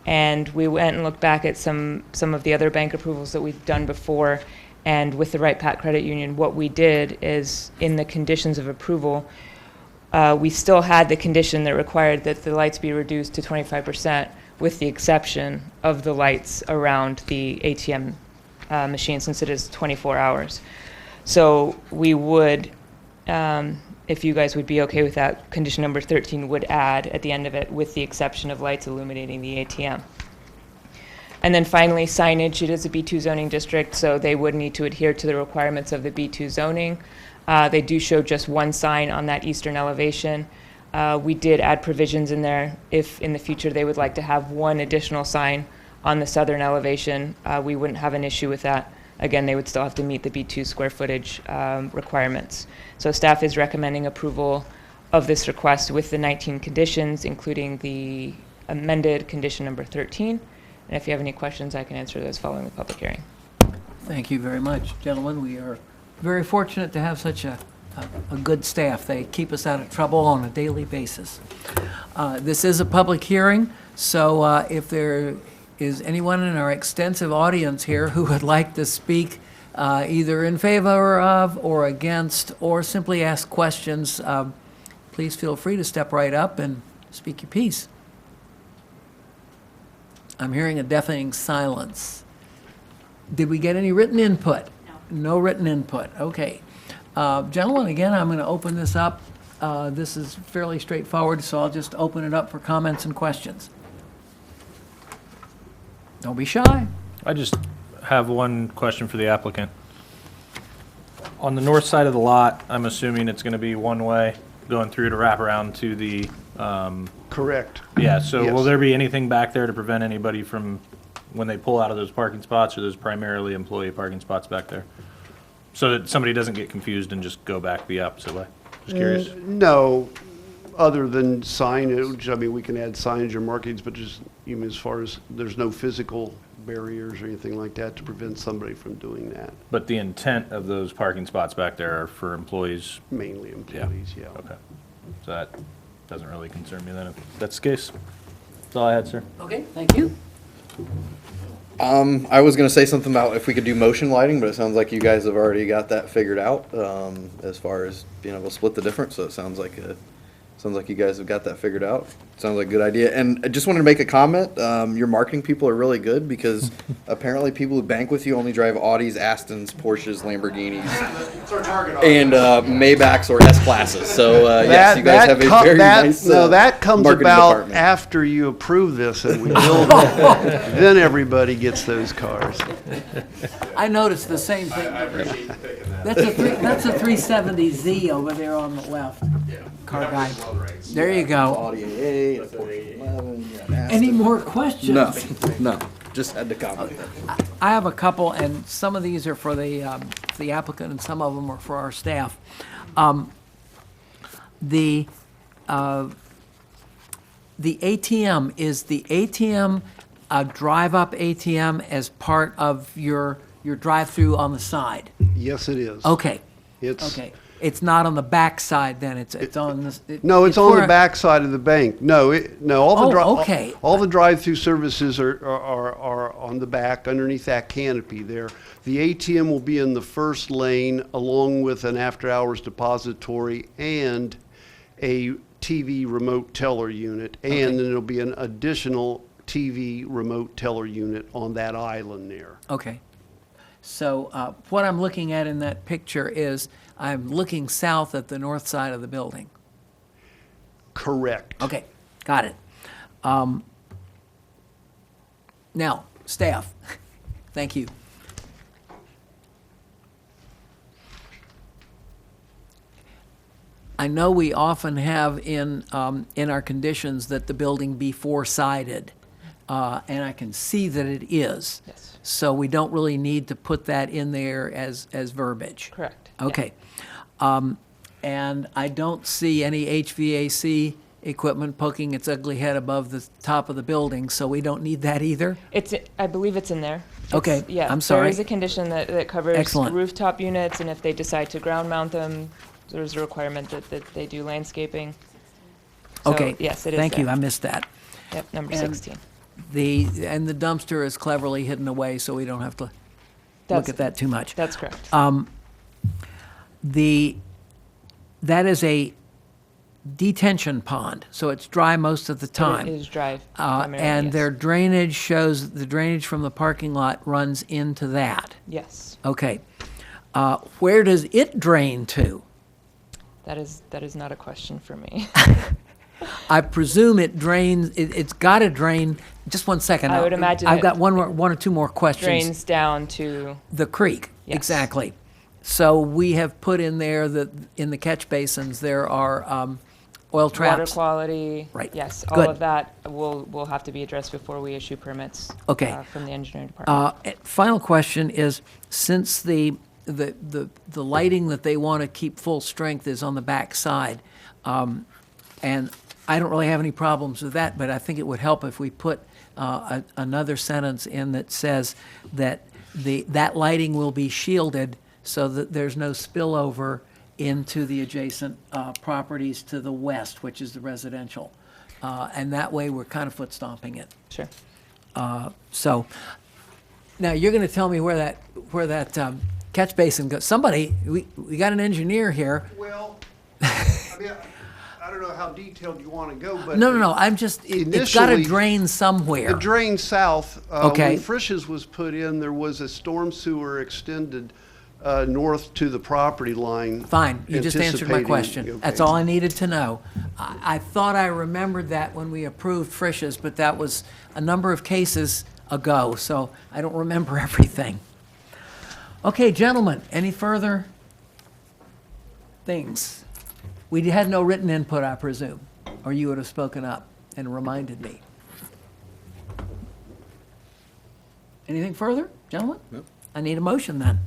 K: and we went and looked back at some of the other bank approvals that we've done before, and with the Right Pat Credit Union, what we did is in the conditions of approval, we still had the condition that required that the lights be reduced to 25%, with the exception of the lights around the ATM machine, since it is 24 hours. So we would, if you guys would be okay with that, condition number 13 would add at the end of it, with the exception of lights illuminating the ATM. And then finally, signage. It is a B2 zoning district, so they would need to adhere to the requirements of the B2 zoning. They do show just one sign on that eastern elevation. We did add provisions in there if in the future they would like to have one additional sign on the southern elevation. We wouldn't have an issue with that. Again, they would still have to meet the B2 square footage requirements. So staff is recommending approval of this request with the 19 conditions, including the amended condition number 13. And if you have any questions, I can answer those following the public hearing.
G: Thank you very much, gentlemen. We are very fortunate to have such a good staff. They keep us out of trouble on a daily basis. This is a public hearing, so if there is anyone in our extensive audience here who would like to speak either in favor of or against, or simply ask questions, please feel free to step right up and speak your piece. I'm hearing a deafening silence. Did we get any written input? No written input. Okay. Gentlemen, again, I'm going to open this up. This is fairly straightforward, so I'll just open it up for comments and questions. Don't be shy.
E: I just have one question for the applicant. On the north side of the lot, I'm assuming it's going to be one way going through to wrap around to the...
J: Correct.
E: Yeah, so will
J: Yes.
E: there be anything back there to prevent anybody from, when they pull out of those parking spots, or there's primarily employee parking spots back there? So that somebody doesn't get confused and just go back the opposite way? Just curious.
J: No, other than signage, I mean, we can add signage or markings, but just even as far as, there's no physical barriers or anything like that to prevent somebody from doing that.
E: But the intent of those parking spots back there are for employees?
J: Mainly employees, yeah.
E: Okay. So that doesn't really concern me then, if that's the case. That's all I had, sir.
G: Okay, thank you.
A: I was gonna say something about if we could do motion lighting, but it sounds like you guys have already got that figured out, as far as being able to split the difference, so it sounds like you guys have got that figured out. Sounds like a good idea. And I just wanted to make a comment. Your marketing people are really good, because apparently people who bank with you only drive Audis, Astons, Porsches, Lamborghinis, and Maybachs or S-Classes. So yes, you guys have a very nice
J: No, that comes
A: marketing
J: about
A: department.
J: after you approve this and we build it. Then everybody gets those cars.
G: I noticed the same thing. That's a 370Z over there on the left. Car guy. There you go.
A: Audi A8, a Porsche 11, yeah, an
G: Any
A: Aston.
G: more questions?
A: No, just had to comment.
G: I have a couple, and some of these are for the applicant, and some of them are for our staff. The ATM, is the ATM a drive-up ATM as part of your drive-through on the side?
J: Yes, it is.
G: Okay,
J: It's,
G: okay. It's not on the back side then, it's on this.
J: No, it's on the
G: for-
J: back side of the bank. No,
G: Oh, okay.
J: all the drive-through services are on the back underneath that canopy there. The ATM will be in the first lane along with an after-hours depository and a TV remote teller unit. And then there'll be an additional TV remote teller unit on that island there.
G: Okay. So what I'm looking at in that picture is I'm looking south at the north side of the building.
J: Correct.
G: Okay, got it. Now, staff, thank you. I know we often have in our conditions that the building be four-sided, and I can see that it is.
K: Yes.
G: So we don't really need to put that in there as verbiage.
K: Correct. Yeah.
G: Okay. And I don't see any HVAC equipment poking its ugly head above the top of the building, so we don't need that either?
K: I believe it's in there.
G: Okay,
K: Yeah.
G: I'm sorry.
K: There is a condition that covers
G: Excellent.
K: rooftop units, and if they decide to ground mount them, there's a requirement that they do landscaping. So,
G: Okay.
K: yes, it is
G: Thank you,
K: there.
G: I missed that.
K: Yep, number
G: And
K: 16.
G: And the dumpster is cleverly hidden away, so we don't have to look
K: That's-
G: at that too much.
K: That's correct.
G: That is a detention pond, so it's dry most of the time.
K: It is dry.
G: And
K: primarily,
G: their
K: yes.
G: drainage shows, the drainage from the parking lot runs into that.
K: Yes,
G: Okay. Where does it drain to?
K: that is not a question for me.
G: I presume it drains, it's got to drain, just one second.
K: I would imagine
G: I've
K: it
G: got one or two more questions.
K: Drains down to,
G: The creek,
K: Yes.
G: exactly. So we have put in there that in the catch basins, there are oil
K: water
G: traps.
K: quality.
G: Right.
K: Yes,
G: Good.
K: all of that will have to be addressed before we issue permits.
G: Okay.
K: From the engineering department.
G: Final question is, since the lighting that they want to keep full strength is on the back side, and I don't really have any problems with that, but I think it would help if we put another sentence in that says that that lighting will be shielded so that there's no spillover into the adjacent properties to the west, which is the residential. And that way, we're kind of foot stomping it.
K: Sure.
G: So, now you're going to tell me where that catch basin goes. Somebody, we got an engineer here.
J: Well, I mean, I don't know how detailed you want to go, but.
G: No, I'm just, it's got to
J: Initially,
G: drain somewhere.
J: It drained south.
G: Okay.
J: When Frisch's was put in, there was a storm sewer extended north to the property line.
G: Fine, you just answered my
J: anticipating-
G: question. That's
J: okay.
G: all I needed to know. I thought I remembered that when we approved Frisch's, but that was a number of cases ago, so I don't remember everything. Okay, gentlemen, any further things? We had no written input, I presume, or you would have spoken up and reminded me. Anything further, gentlemen?
A: No.
G: I need a motion then.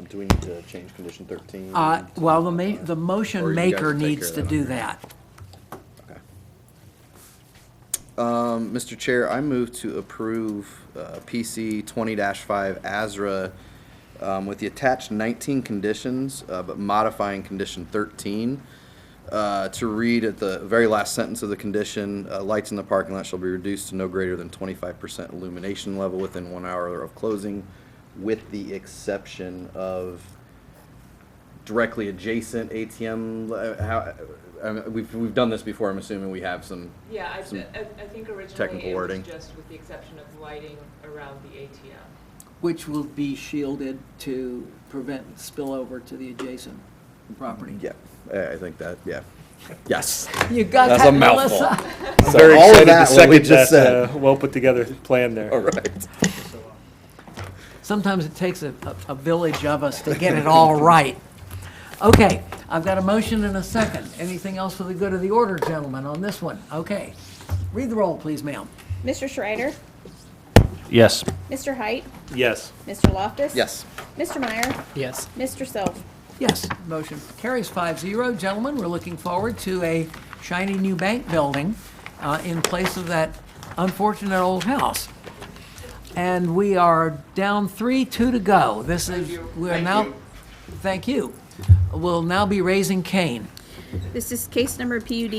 A: Do we need to change condition 13?
G: Well, the
A: Or
G: motion
A: you
G: maker
A: guys take
G: needs
A: care
G: to
A: of that
G: do
A: on your
G: that.
A: Mr. Chair, I move to approve PC 20-5 ASRA with the attached 19 conditions, but modifying condition 13 to read at the very last sentence of the condition, lights in the parking lot shall be reduced to no greater than 25% illumination level within 1 hour of closing, with the exception of directly adjacent ATM. We've done this before. I'm assuming we have some.
K: Yeah,
A: some
K: I think originally
A: technical
K: it was
A: wording.
K: just with the exception of lighting around the ATM.
G: Which will be shielded to prevent spillover to the adjacent property.
A: Yeah, I think that. Yeah. Yes.
G: You got
A: That's
G: that,
A: a mouthful.
G: Melissa?
A: So
D: Very
A: all of
D: excited
A: that,
D: to
A: what we
D: second
A: just
D: that
A: said.
D: well put together plan there.
A: All right.
G: Sometimes it takes a village of us to get it all right. Okay, I've got a motion and a second. Anything else for the good of the order, gentlemen, on this one? Okay. Read the roll, please, ma'am.
B: Mr. Schreider?
E: Yes.
B: Mr. Height?
D: Yes.
B: Mr. Loftus?
A: Yes.
B: Mr. Meyer?
I: Yes.
B: Mr. Self?
G: Yes, motion carries 5-0. Gentlemen, we're looking forward to a shiny new bank building in place of that unfortunate old house. And we are down 3-2 to go. This is, we are now, thank you. We'll now be raising Cain.
B: This is case number PUD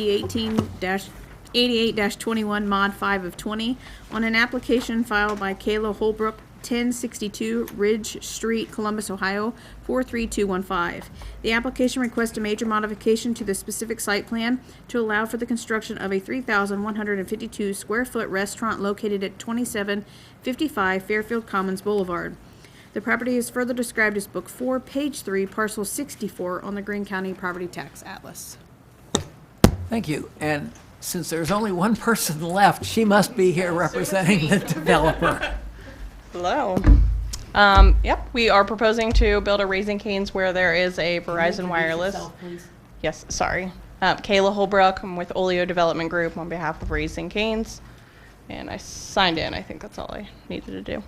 B: 88-21 mod 5 of 20 on an application filed by Kayla Holbrook, 1062 Ridge Street, Columbus, Ohio, 43215. The application requests a major modification to the specific site plan to allow for the construction of a 3,152 square foot restaurant located at 2755 Fairfield Commons Boulevard. The property is further described as Book 4, Page 3, Parcel 64 on the Greene County Property Tax Atlas.
G: Thank you. And since there's only one person left, she must be here representing the developer.
L: Hello. Yep, we are proposing to build a Raising Cane's where there is a Verizon Wireless. Yes, sorry. Kayla Holbrook, I'm with Oleo Development Group on behalf of Raising Cane's. And I signed in, I think that's all I needed to do.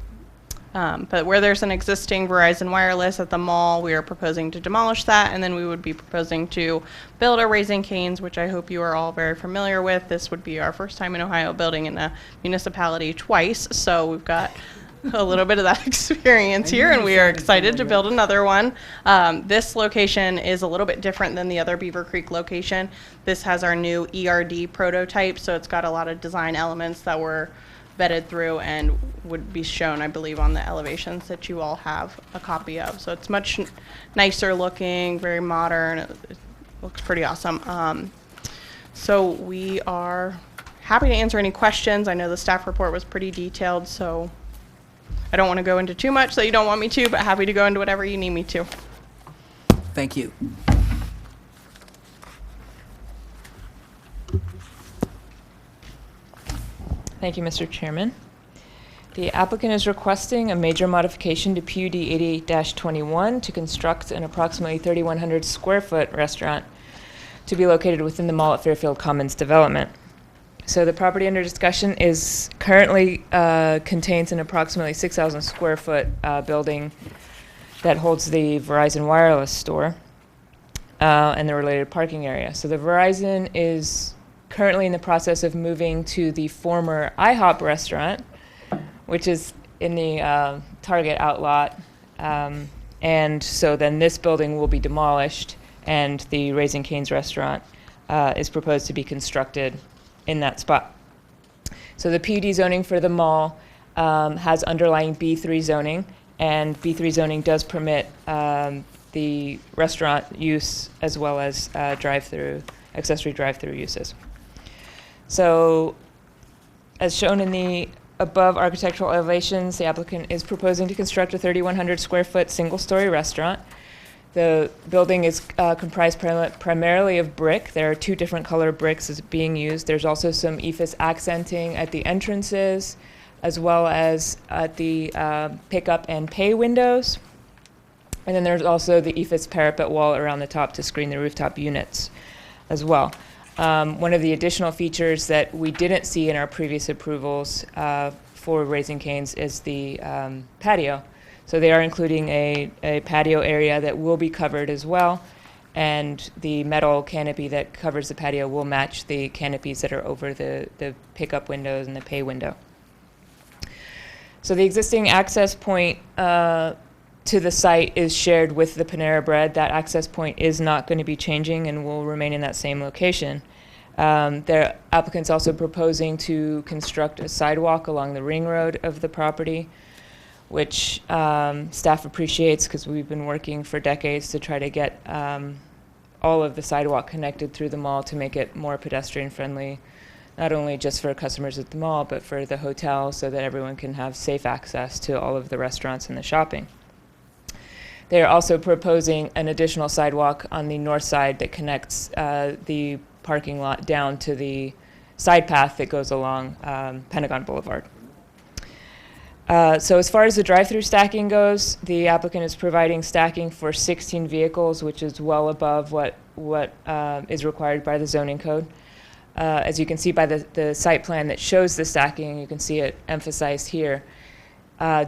L: But where there's an existing Verizon Wireless at the mall, we are proposing to demolish that, and then we would be proposing to build a Raising Cane's, which I hope you are all very familiar with. This would be our first time in Ohio building in a municipality twice, so we've got a little bit of that experience here, and we are excited to build another one. This location is a little bit different than the other Beavercreek location. This has our new ERD prototype, so it's got a lot of design elements that were vetted through and would be shown, I believe, on the elevations that you all have a copy of. So it's much nicer looking, very modern. It looks pretty awesome. So we are happy to answer any questions. I know the staff report was pretty detailed, so I don't want to go into too much that you don't want me to, but happy to go into whatever you need me to.
G: Thank you.
K: Thank you, Mr. Chairman. The applicant is requesting a major modification to PUD 88-21 to construct an approximately 3,100 square foot restaurant to be located within the mall at Fairfield Commons development. So the property under discussion is currently contains an approximately 6,000 square foot building that holds the Verizon Wireless store and the related parking area. So the Verizon is currently in the process of moving to the former IHOP restaurant, which is in the Target outlot. And so then this building will be demolished, and the Raising Cane's restaurant is proposed to be constructed in that spot. So the PUD zoning for the mall has underlying B3 zoning, and B3 zoning does permit the restaurant use as well as accessory drive-through uses. So as shown in the above architectural elevations, the applicant is proposing to construct a 3,100 square foot single-story restaurant. The building is comprised primarily of brick. There are 2 different color bricks being used. There's also some EIFS accenting at the entrances, as well as at the pickup and pay windows. And then there's also the EIFS parapet wall around the top to screen the rooftop units as well. One of the additional features that we didn't see in our previous approvals for Raising Cane's is the patio. So they are including a patio area that will be covered as well, and the metal canopy that covers the patio will match the canopies that are over the pickup windows and the pay window. So the existing access point to the site is shared with the Panera Bread. That access point is not going to be changing and will remain in that same location. The applicant's also proposing to construct a sidewalk along the ring road of the property, which staff appreciates because we've been working for decades to try to get all of the sidewalk connected through the mall to make it more pedestrian friendly, not only just for customers at the mall, but for the hotel so that everyone can have safe access to all of the restaurants and the shopping. They are also proposing an additional sidewalk on the north side that connects the parking lot down to the side path that goes along Pentagon Boulevard. So as far as the drive-through stacking goes, the applicant is providing stacking for 16 vehicles, which is well above what is required by the zoning code. As you can see by the site plan that shows the stacking, you can see it emphasized here.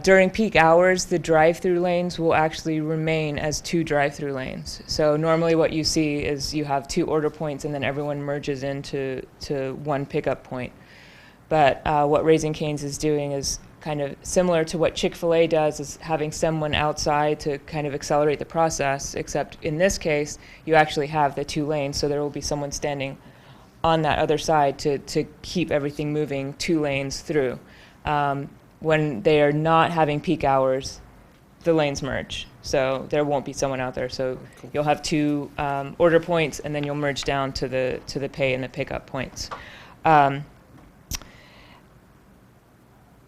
K: During peak hours, the drive-through lanes will actually remain as 2 drive-through lanes. So normally what you see is you have 2 order points and then everyone merges into 1 pickup point. But what Raising Cane's is doing is kind of similar to what Chick-fil-A does, is having someone outside to kind of accelerate the process, except in this case, you actually have the 2 lanes, so there will be someone standing on that other side to keep everything moving 2 lanes through. When they are not having peak hours, the lanes merge, so there won't be someone out there. So you'll have 2 order points, and then you'll merge down to the pay and the pickup points.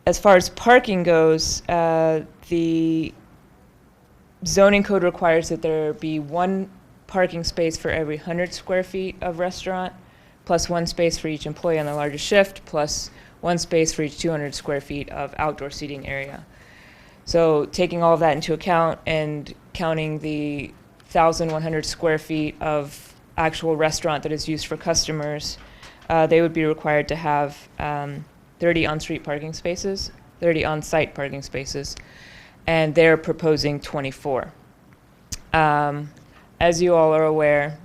K: As far as parking goes, the zoning code requires that there be 1 parking space for every 100 square feet of restaurant, plus 1 space for each employee on the largest shift, plus 1 space for each 200 square feet of outdoor seating area. So taking all of that into account and counting the 1,100 square feet of actual restaurant that is used for customers, they would be required to have 30 on-street parking spaces, 30 on-site parking spaces, and they're proposing 24. As you all are aware,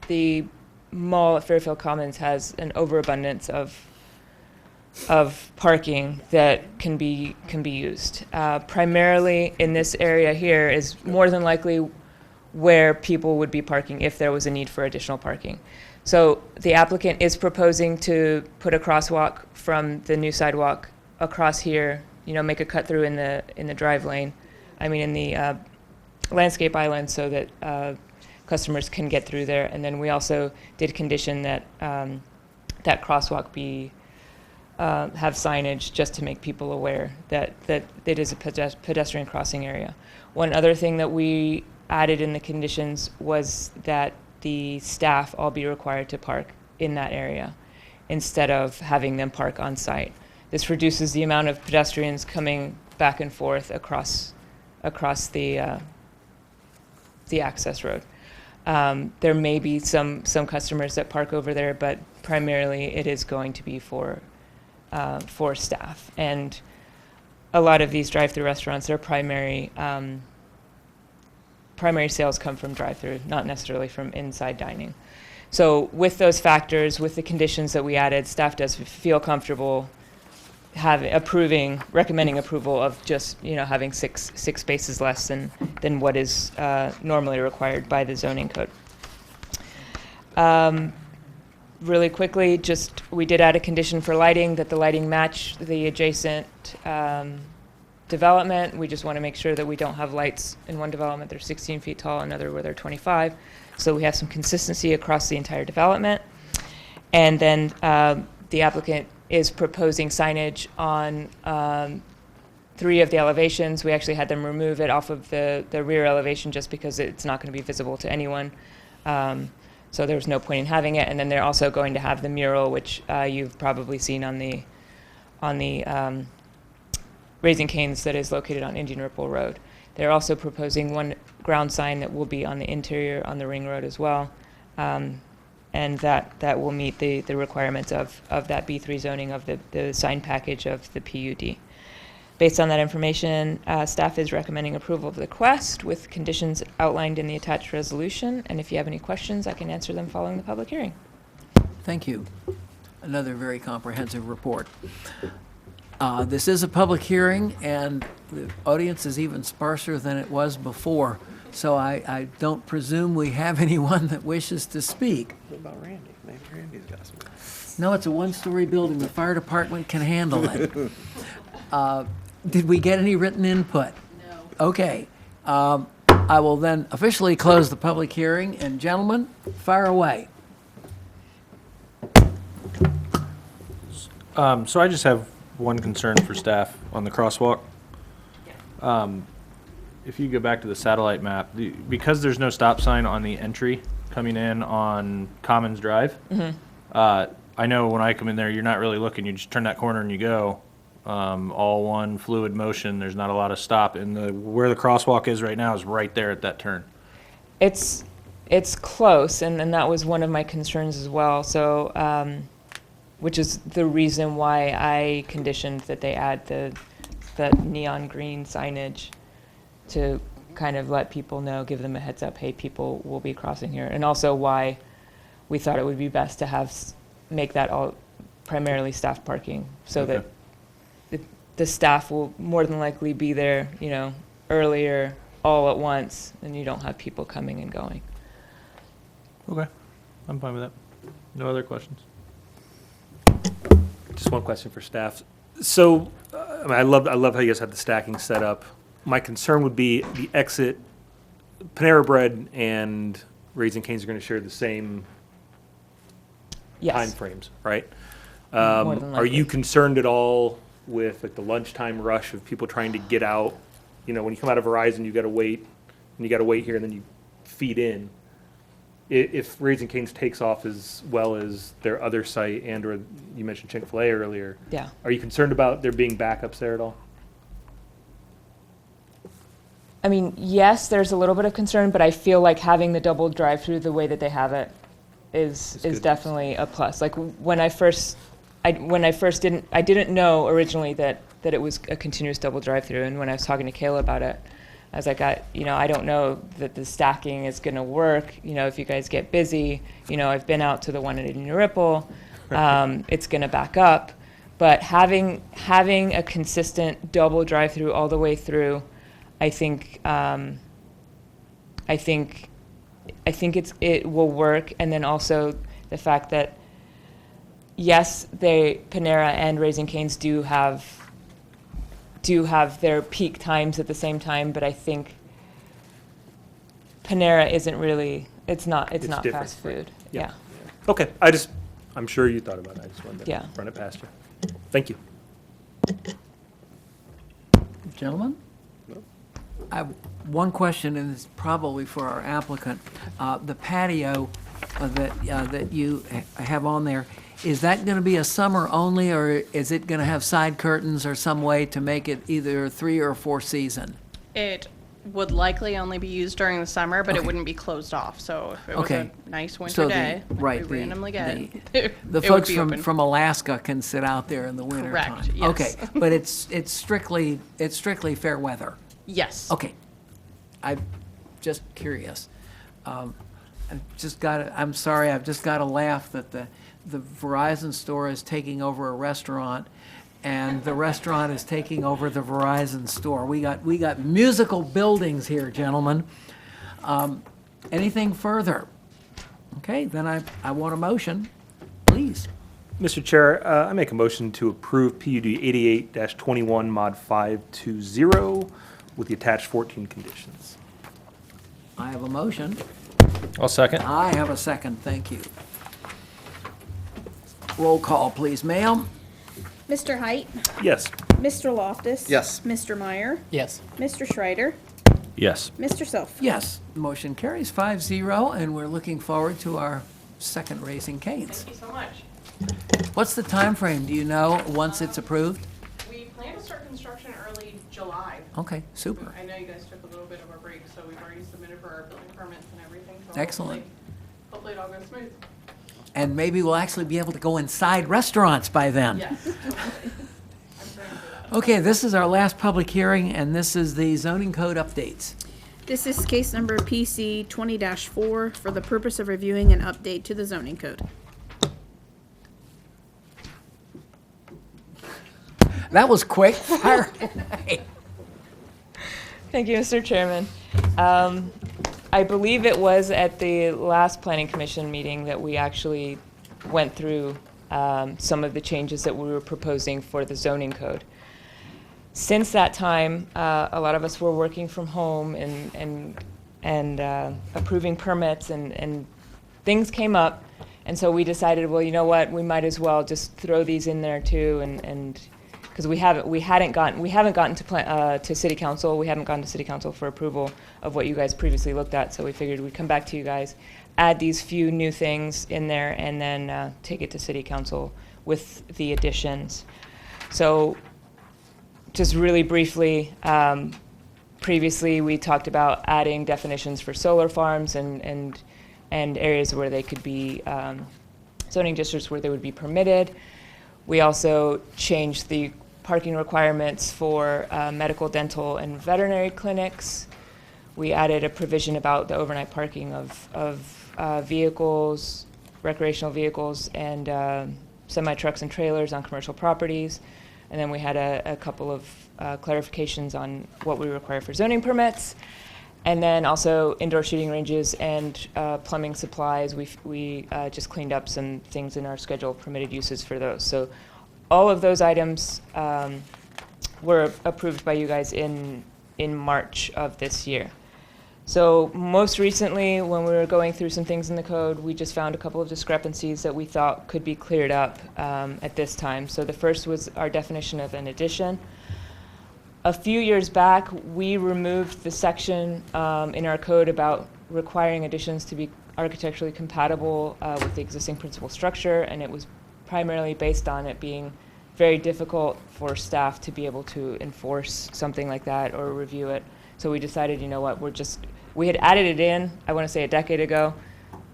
K: the mall at Fairfield Commons has an overabundance of parking that can be used. Primarily in this area here is more than likely where people would be parking if there was a need for additional parking. So the applicant is proposing to put a crosswalk from the new sidewalk across here, make a cut through in the drive lane, in the landscape island, so that customers can get through there. And then we also did condition that that crosswalk be have signage just to make people aware that it is a pedestrian crossing area. One other thing that we added in the conditions was that the staff all be required to park in that area instead of having them park on site. This reduces the amount of pedestrians coming back and forth across the access road. There may be some customers that park over there, but primarily it is going to be for staff. And a lot of these drive-through restaurants, their primary sales come from drive-through, not necessarily from inside dining. So with those factors, with the conditions that we added, staff does feel comfortable recommending approval of just having six spaces less than what is normally required by the zoning code. Really quickly, we did add a condition for lighting, that the lighting match the adjacent development. We just want to make sure that we don't have lights in one development that are 16 feet tall, another where they're 25. So we have some consistency across the entire development. And then the applicant is proposing signage on 3 of the elevations. We actually had them remove it off of the rear elevation just because it's not going to be visible to anyone. So there was no point in having it. And then they're also going to have the mural, which you've probably seen on the Raising Cane's that is located on Indian Ripple Road. They're also proposing 1 ground sign that will be on the interior on the ring road as well. And that will meet the requirements of that B3 zoning of the sign package of the PUD. Based on that information, staff is recommending approval of the request with conditions outlined in the attached resolution. And if you have any questions, I can answer them following the public hearing.
G: Thank you. Another very comprehensive report. This is a public hearing, and the audience is even sparser than it was before. So I don't presume we have anyone that wishes to speak.
I: What about Randy? Maybe Randy's got some.
G: No, it's a 1-story building. The fire department can handle it. Did we get any written input? No. Okay. I will then officially close the public hearing. And gentlemen, fire away.
E: So I just have one concern for staff on the crosswalk. If you go back to the satellite map, because there's no stop sign on the entry coming in on Commons Drive, I know when I come in there, you're not really looking. You just turn that corner and you go. All one fluid motion. There's not a lot of stop. And where the crosswalk is right now is right there at that turn.
K: It's close, and that was one of my concerns as well. So, which is the reason why I conditioned that they add the neon green signage to kind of let people know, give them a heads up, hey, people will be crossing here. And also why we thought it would be best to make that all primarily staff parking, so that the staff will more than likely be there, earlier all at once, and you don't have people coming and going.
E: Okay, I'm fine with that. No other questions?
D: Just one question for staff. So, I love how you guys have the stacking set up. My concern would be the exit. Panera Bread and Raising Cane's are going to share the same
K: Yes.
D: time frames, right?
K: More than
D: Are you
K: likely.
D: concerned at all with like the lunchtime rush of people trying to get out? When you come out of Verizon, you got to wait, and you got to wait here, and then you feed in. If Raising Cane's takes off as well as their other site, or you mentioned Chick-fil-A earlier,
K: Yeah.
D: are you concerned about there being backups there at all?
K: I mean, yes, there's a little bit of concern, but I feel like having the double drive-through the way that they have it is
D: good.
K: definitely a plus. Like when I didn't know originally that it was a continuous double drive-through, and when I was talking to Kayla about it, I was like, I don't know that the stacking is going to work. If you guys get busy, I've been out to the one in New Ripple, it's going to back up. But having a consistent double drive-through all the way through, I think it will work. And then also the fact that yes, Panera and Raising Cane's do have their peak times at the same time, but I think Panera isn't really. It's not
D: different,
K: fast food.
D: Yeah.
K: Yeah.
D: Okay, I'm sure you thought about it. I just wanted to
K: Yeah.
D: run it past you. Thank you.
G: Gentlemen? I have one question, and it's probably for our applicant. The patio that you have on there, is that going to be a summer only, or is it going to have side curtains or some way to make it either 3 or 4 season?
L: It would likely only be used during the summer, but it
G: Okay.
L: wouldn't be closed off. So if it was
G: Okay.
L: a nice winter
G: So
L: day, like
G: right,
L: we randomly get,
G: the
L: it would
G: folks
L: be open.
G: from Alaska can sit out there in the winter
L: Correct,
G: time.
L: yes.
G: Okay, but it's strictly fair weather.
L: Yes.
G: Okay, I'm just curious. I'm just got to laugh that the Verizon store is taking over a restaurant, and the restaurant is taking over the Verizon store. We got musical buildings here, gentlemen. Anything further? Okay, then I want a motion, please.
D: Mr. Chair, I make a motion to approve PUD 88-21 Mod 520 with the attached 14 conditions.
G: I have a motion.
E: I'll second.
G: I have a second, thank you. Roll call, please, ma'am.
B: Mr. Height,
D: Yes.
B: Mr. Loftus.
A: Yes.
B: Mr. Meyer,
G: Yes.
B: Mr. Schreider,
E: Yes.
B: Mr. Self.
G: Yes, motion carries 5-0, and we're looking forward to our second Raising Cane's.
L: Thank you so much.
G: What's the time frame? Do you know, once it's approved?
L: We plan to start construction early July.
G: Okay, super.
L: I know you guys took a little bit of a break, so we've already submitted for our building permits and everything. So
G: Excellent.
L: Hopefully it all goes smooth.
G: And maybe we'll actually be able to go inside restaurants by then.
L: Yes, totally. I'm praying for that.
G: Okay, this is our last public hearing, and this is the zoning code updates.
B: This is case number PC 20-4 for the purpose of reviewing an update to the zoning code.
G: That was quick. Fire away.
K: Thank you, Mr. Chairman. I believe it was at the last Planning Commission meeting that we actually went through some of the changes that we were proposing for the zoning code. Since that time, a lot of us were working from home and approving permits, and things came up. And so we decided, well, you know what, we might as well just throw these in there too, and because we haven't gotten to city council. We haven't gone to city council for approval of what you guys previously looked at. So we figured we'd come back to you guys, add these few new things in there, and then take it to city council with the additions. So just really briefly, previously we talked about adding definitions for solar farms and areas where they could be zoning districts where they would be permitted. We also changed the parking requirements for medical, dental, and veterinary clinics. We added a provision about the overnight parking of vehicles, recreational vehicles, and semi-trucks and trailers on commercial properties. And then we had a couple of clarifications on what we require for zoning permits. And then also indoor shooting ranges and plumbing supplies. We just cleaned up some things in our schedule of permitted uses for those. So all of those items were approved by you guys in March of this year. So most recently, when we were going through some things in the code, we just found a couple of discrepancies that we thought could be cleared up at this time. So the first was our definition of an addition. A few years back, we removed the section in our code about requiring additions to be architecturally compatible with the existing principal structure, and it was primarily based on it being very difficult for staff to be able to enforce something like that or review it. So we decided, you know what, we had added it in, I want to say a decade ago,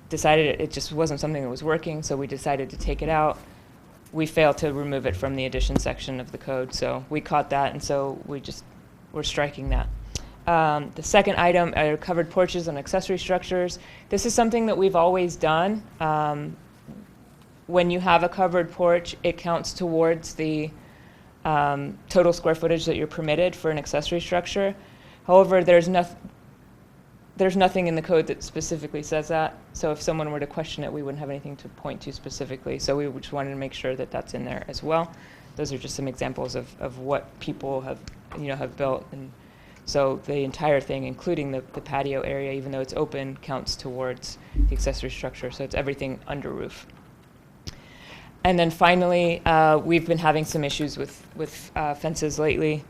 K: decided it just wasn't something that was working, so we decided to take it out. We failed to remove it from the addition section of the code, so we caught that, and so we're striking that. The second item are covered porches and accessory structures. This is something that we've always done. When you have a covered porch, it counts towards the total square footage that you're permitted for an accessory structure. However, there's nothing in the code that specifically says that. So if someone were to question it, we wouldn't have anything to point to specifically. So we just wanted to make sure that that's in there as well. Those are just some examples of what people have built. And so the entire thing, including the patio area, even though it's open, counts towards the accessory structure. So it's everything under roof. And then finally, we've been having some issues with fences lately.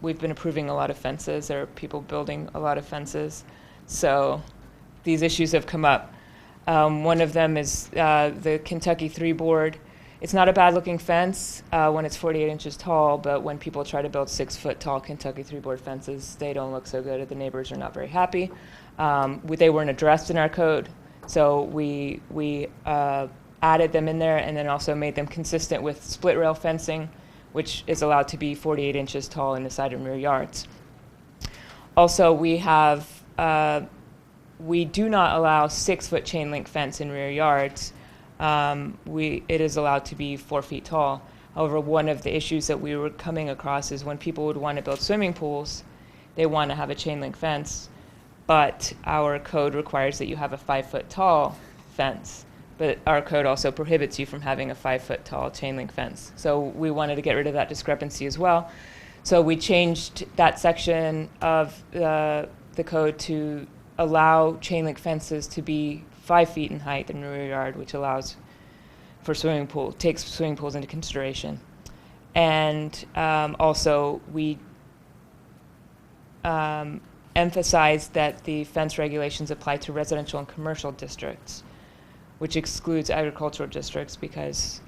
K: We've been approving a lot of fences. There are people building a lot of fences. So these issues have come up. One of them is the Kentucky 3-board. It's not a bad-looking fence when it's 48 inches tall, but when people try to build 6-foot-tall Kentucky 3-board fences, they don't look so good. The neighbors are not very happy. They weren't addressed in our code, so we added them in there and then also made them consistent with split rail fencing, which is allowed to be 48 inches tall in the side and rear yards. Also, we do not allow 6-foot chain link fence in rear yards. It is allowed to be 4 feet tall. However, one of the issues that we were coming across is when people would want to build swimming pools, they want to have a chain link fence, but our code requires that you have a 5-foot tall fence. But our code also prohibits you from having a 5-foot tall chain link fence. So we wanted to get rid of that discrepancy as well. So we changed that section of the code to allow chain link fences to be 5 feet in height in the rear yard, which allows for takes swimming pools into consideration. And also we emphasized that the fence regulations apply to residential and commercial districts, which excludes agricultural districts, because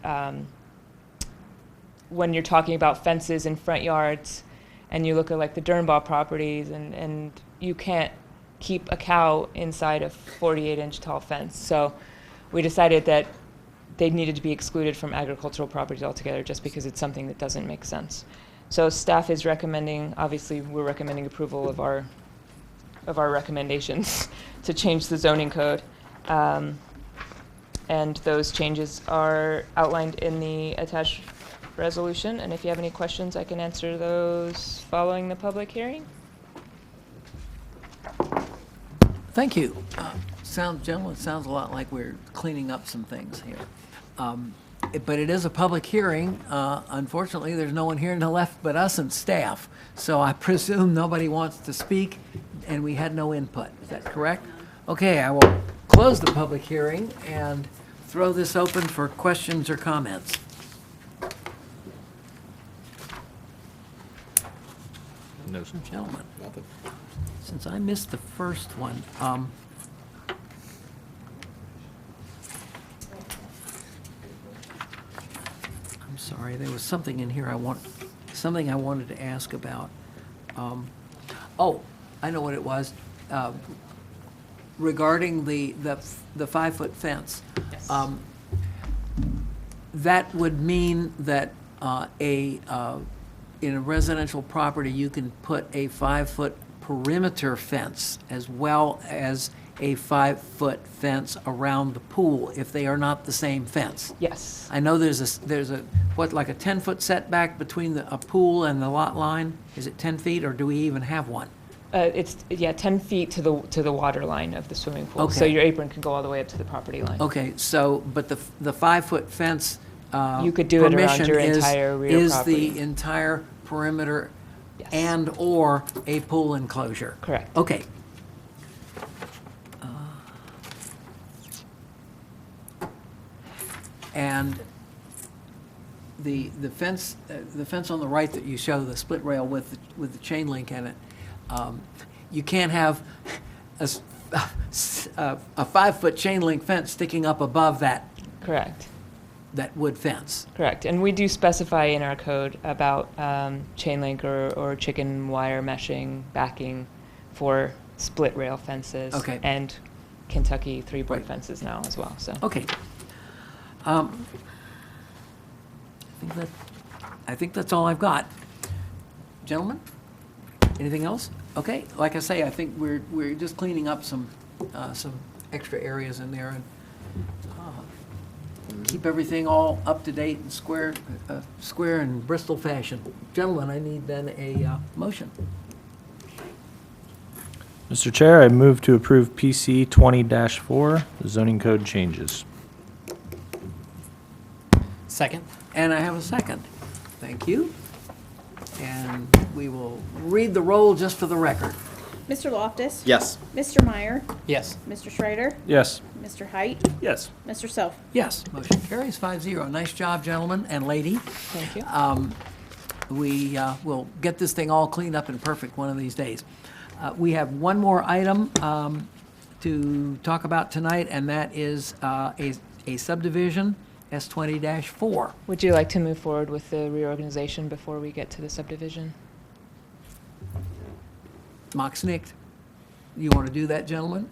K: when you're talking about fences in front yards and you look at like the Dernbaugh properties and you can't keep a cow inside a 48-inch tall fence. So we decided that they needed to be excluded from agricultural properties altogether just because it's something that doesn't make sense. So staff is recommending, obviously we're recommending approval of our recommendations to change the zoning code. And those changes are outlined in the attached resolution. And if you have any questions, I can answer those following the public hearing.
G: Thank you. Gentlemen, it sounds a lot like we're cleaning up some things here. But it is a public hearing. Unfortunately, there's no one here on the left but us and staff. So I presume nobody wants to speak, and we had no input. Is that correct? Okay, I will close the public hearing and throw this open for questions or comments.
E: No, sir.
G: Gentlemen, since I missed the first one, I'm sorry, there was something in here I wanted to ask about. Oh, I know what it was. Regarding the 5-foot fence.
K: Yes.
G: That would mean that in a residential property, you can put a 5-foot perimeter fence as well as a 5-foot fence around the pool if they are not the same fence?
K: Yes.
G: I know there's a, what, like a 10-foot setback between a pool and the lot line? Is it 10 feet, or do we even have one?
K: It's, 10 feet to the water line of the swimming pool. So
G: Okay.
K: your apron can go all the way up to the property line.
G: Okay, so, but the 5-foot fence
K: You could do it around
G: permission
K: your
G: is-
K: entire rear
G: is
K: property.
G: the entire perimeter
K: Yes.
G: and/or a pool enclosure?
K: Correct.
G: Okay. And the fence on the right that you show, the split rail with the chain link in it, you can't have a 5-foot chain link fence sticking up above that
K: Correct.
G: wood fence.
K: Correct. And we do specify in our code about chain link or chicken wire meshing, backing for split rail fences.
G: Okay.
K: And Kentucky 3-board
G: Right.
K: fences now as well, so.
G: Okay. I think that's all I've got. Gentlemen, anything else? Okay, like I say, I think we're just cleaning up some extra areas in there and keep everything all up to date and square in Bristol fashion. Gentlemen, I need then a motion.
E: Mr. Chair, I move to approve PC 20-4, zoning code changes.
G: Second. And I have a second. Thank you. And we will read the roll just for the record.
B: Mr. Loftus?
A: Yes.
B: Mr. Meyer?
G: Yes.
B: Mr. Schreider?
E: Yes.
B: Mr. Height?
D: Yes.
B: Mr. Self?
G: Yes, motion carries 5-0. Nice job, gentlemen and lady.
K: Thank you.
G: We will get this thing all cleaned up and perfect one of these days. We have one more item to talk about tonight, and that is a subdivision, S20-4.
K: Would you like to move forward with the reorganization before we get to the subdivision?
G: Max Nick, you want to do that, gentlemen?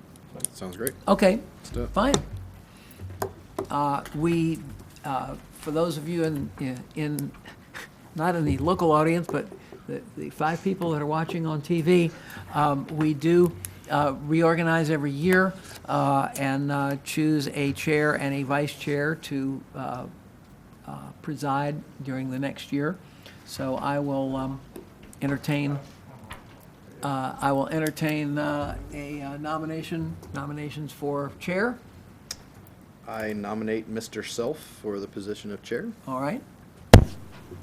A: Sounds great.
G: Okay,
A: Let's do it.
G: fine. For those of you in, not in the local audience, but the 5 people that are watching on TV, we do reorganize every year and choose a chair and a vice chair to preside during the next year. So I will entertain nominations for chair.
A: I nominate Mr. Self for the position of chair.
G: All right.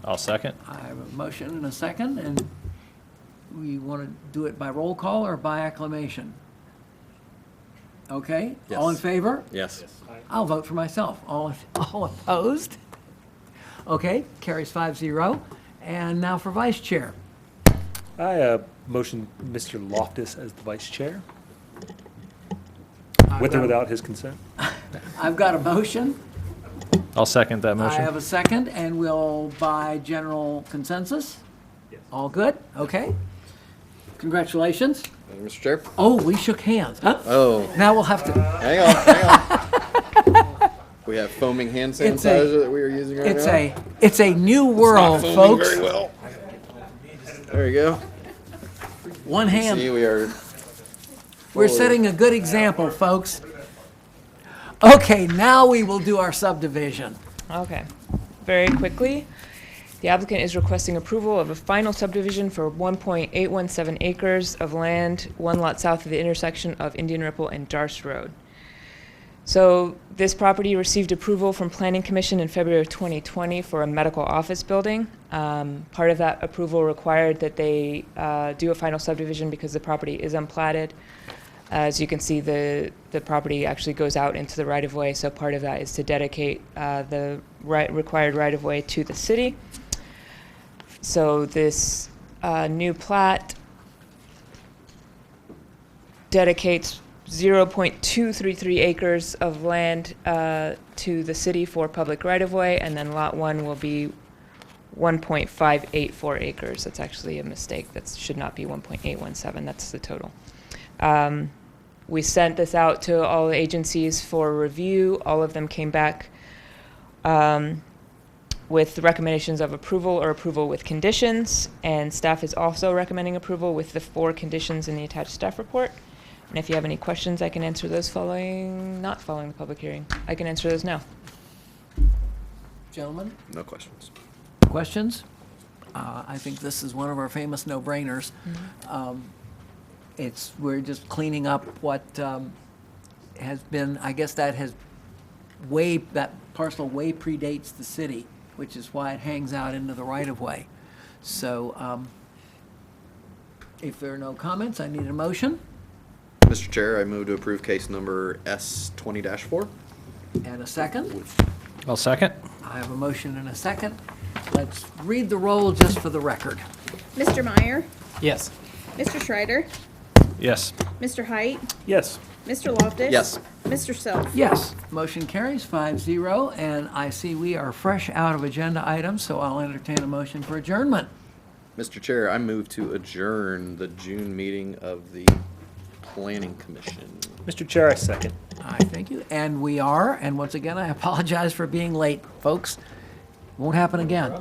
E: I'll second.
G: I have a motion and a second, and we want to do it by roll call or by acclamation? Okay, all in
A: Yes.
G: favor?
A: Yes.
G: I'll vote for myself. All opposed? Okay, carries 5-0. And now for vice chair.
D: I motion Mr. Loftus as the vice chair, with or without his consent.
G: I've got a motion.
E: I'll second that
G: I
E: motion.
G: have a second, and we'll by general consensus?
D: Yes.
G: All good? Okay. Congratulations.
A: Thank you, Mr. Chair.
G: Oh, we shook hands. Huh?
A: Oh,
G: Now we'll have to.
A: hang on. We have foaming hand
G: It's a-
A: sanitizer that we are using right now.
G: It's a new world,
A: Foaming
G: folks.
A: very well. There you go.
G: One hand.
A: See, we are.
G: We're
A: forward.
G: setting a good example, folks. Okay, now we will do our subdivision.
K: Okay. Very quickly, the applicant is requesting approval of a final subdivision for 1.817 acres of land, 1 lot south of the intersection of Indian Ripple and Darst Road. So this property received approval from Planning Commission in February of 2020 for a medical office building. Part of that approval required that they do a final subdivision because the property is unplatted. As you can see, the property actually goes out into the right-of-way, so part of that is to dedicate the required right-of-way to the city. So this new plat dedicates 0.233 acres of land to the city for public right-of-way, and then Lot 1 will be 1.584 acres. That's actually a mistake. That should not be 1.817. That's the total. We sent this out to all the agencies for review. All of them came back with recommendations of approval or approval with conditions, and staff is also recommending approval with the 4 conditions in the attached staff report. And if you have any questions, I can answer those not following the public hearing. I can answer those now.
G: Gentlemen,
I: No questions.
G: questions? I think this is one of our famous no-brainers. We're just cleaning up what has been, I guess that parcel way predates the city, which is why it hangs out into the right-of-way. So if there are no comments, I need a motion
I: Mr. Chair, I move to approve case number S20-4.
G: and a second.
E: I'll second.
G: I have a motion and a second. Let's read the roll just for the record.
B: Mr. Meyer,
E: Yes.
B: Mr. Schreider,
E: Yes.
B: Mr. Height,
D: Yes.
B: Mr. Loftus.
I: Yes.
B: Mr. Self.
G: Yes, motion carries 5-0, and I see we are fresh out of agenda items, so I'll entertain a motion for adjournment.
I: Mr. Chair, I move to adjourn the June meeting of the Planning Commission.
D: Mr. Chair, I second.
G: I thank you, and we are, and once again, I apologize for being late, folks. Won't happen again.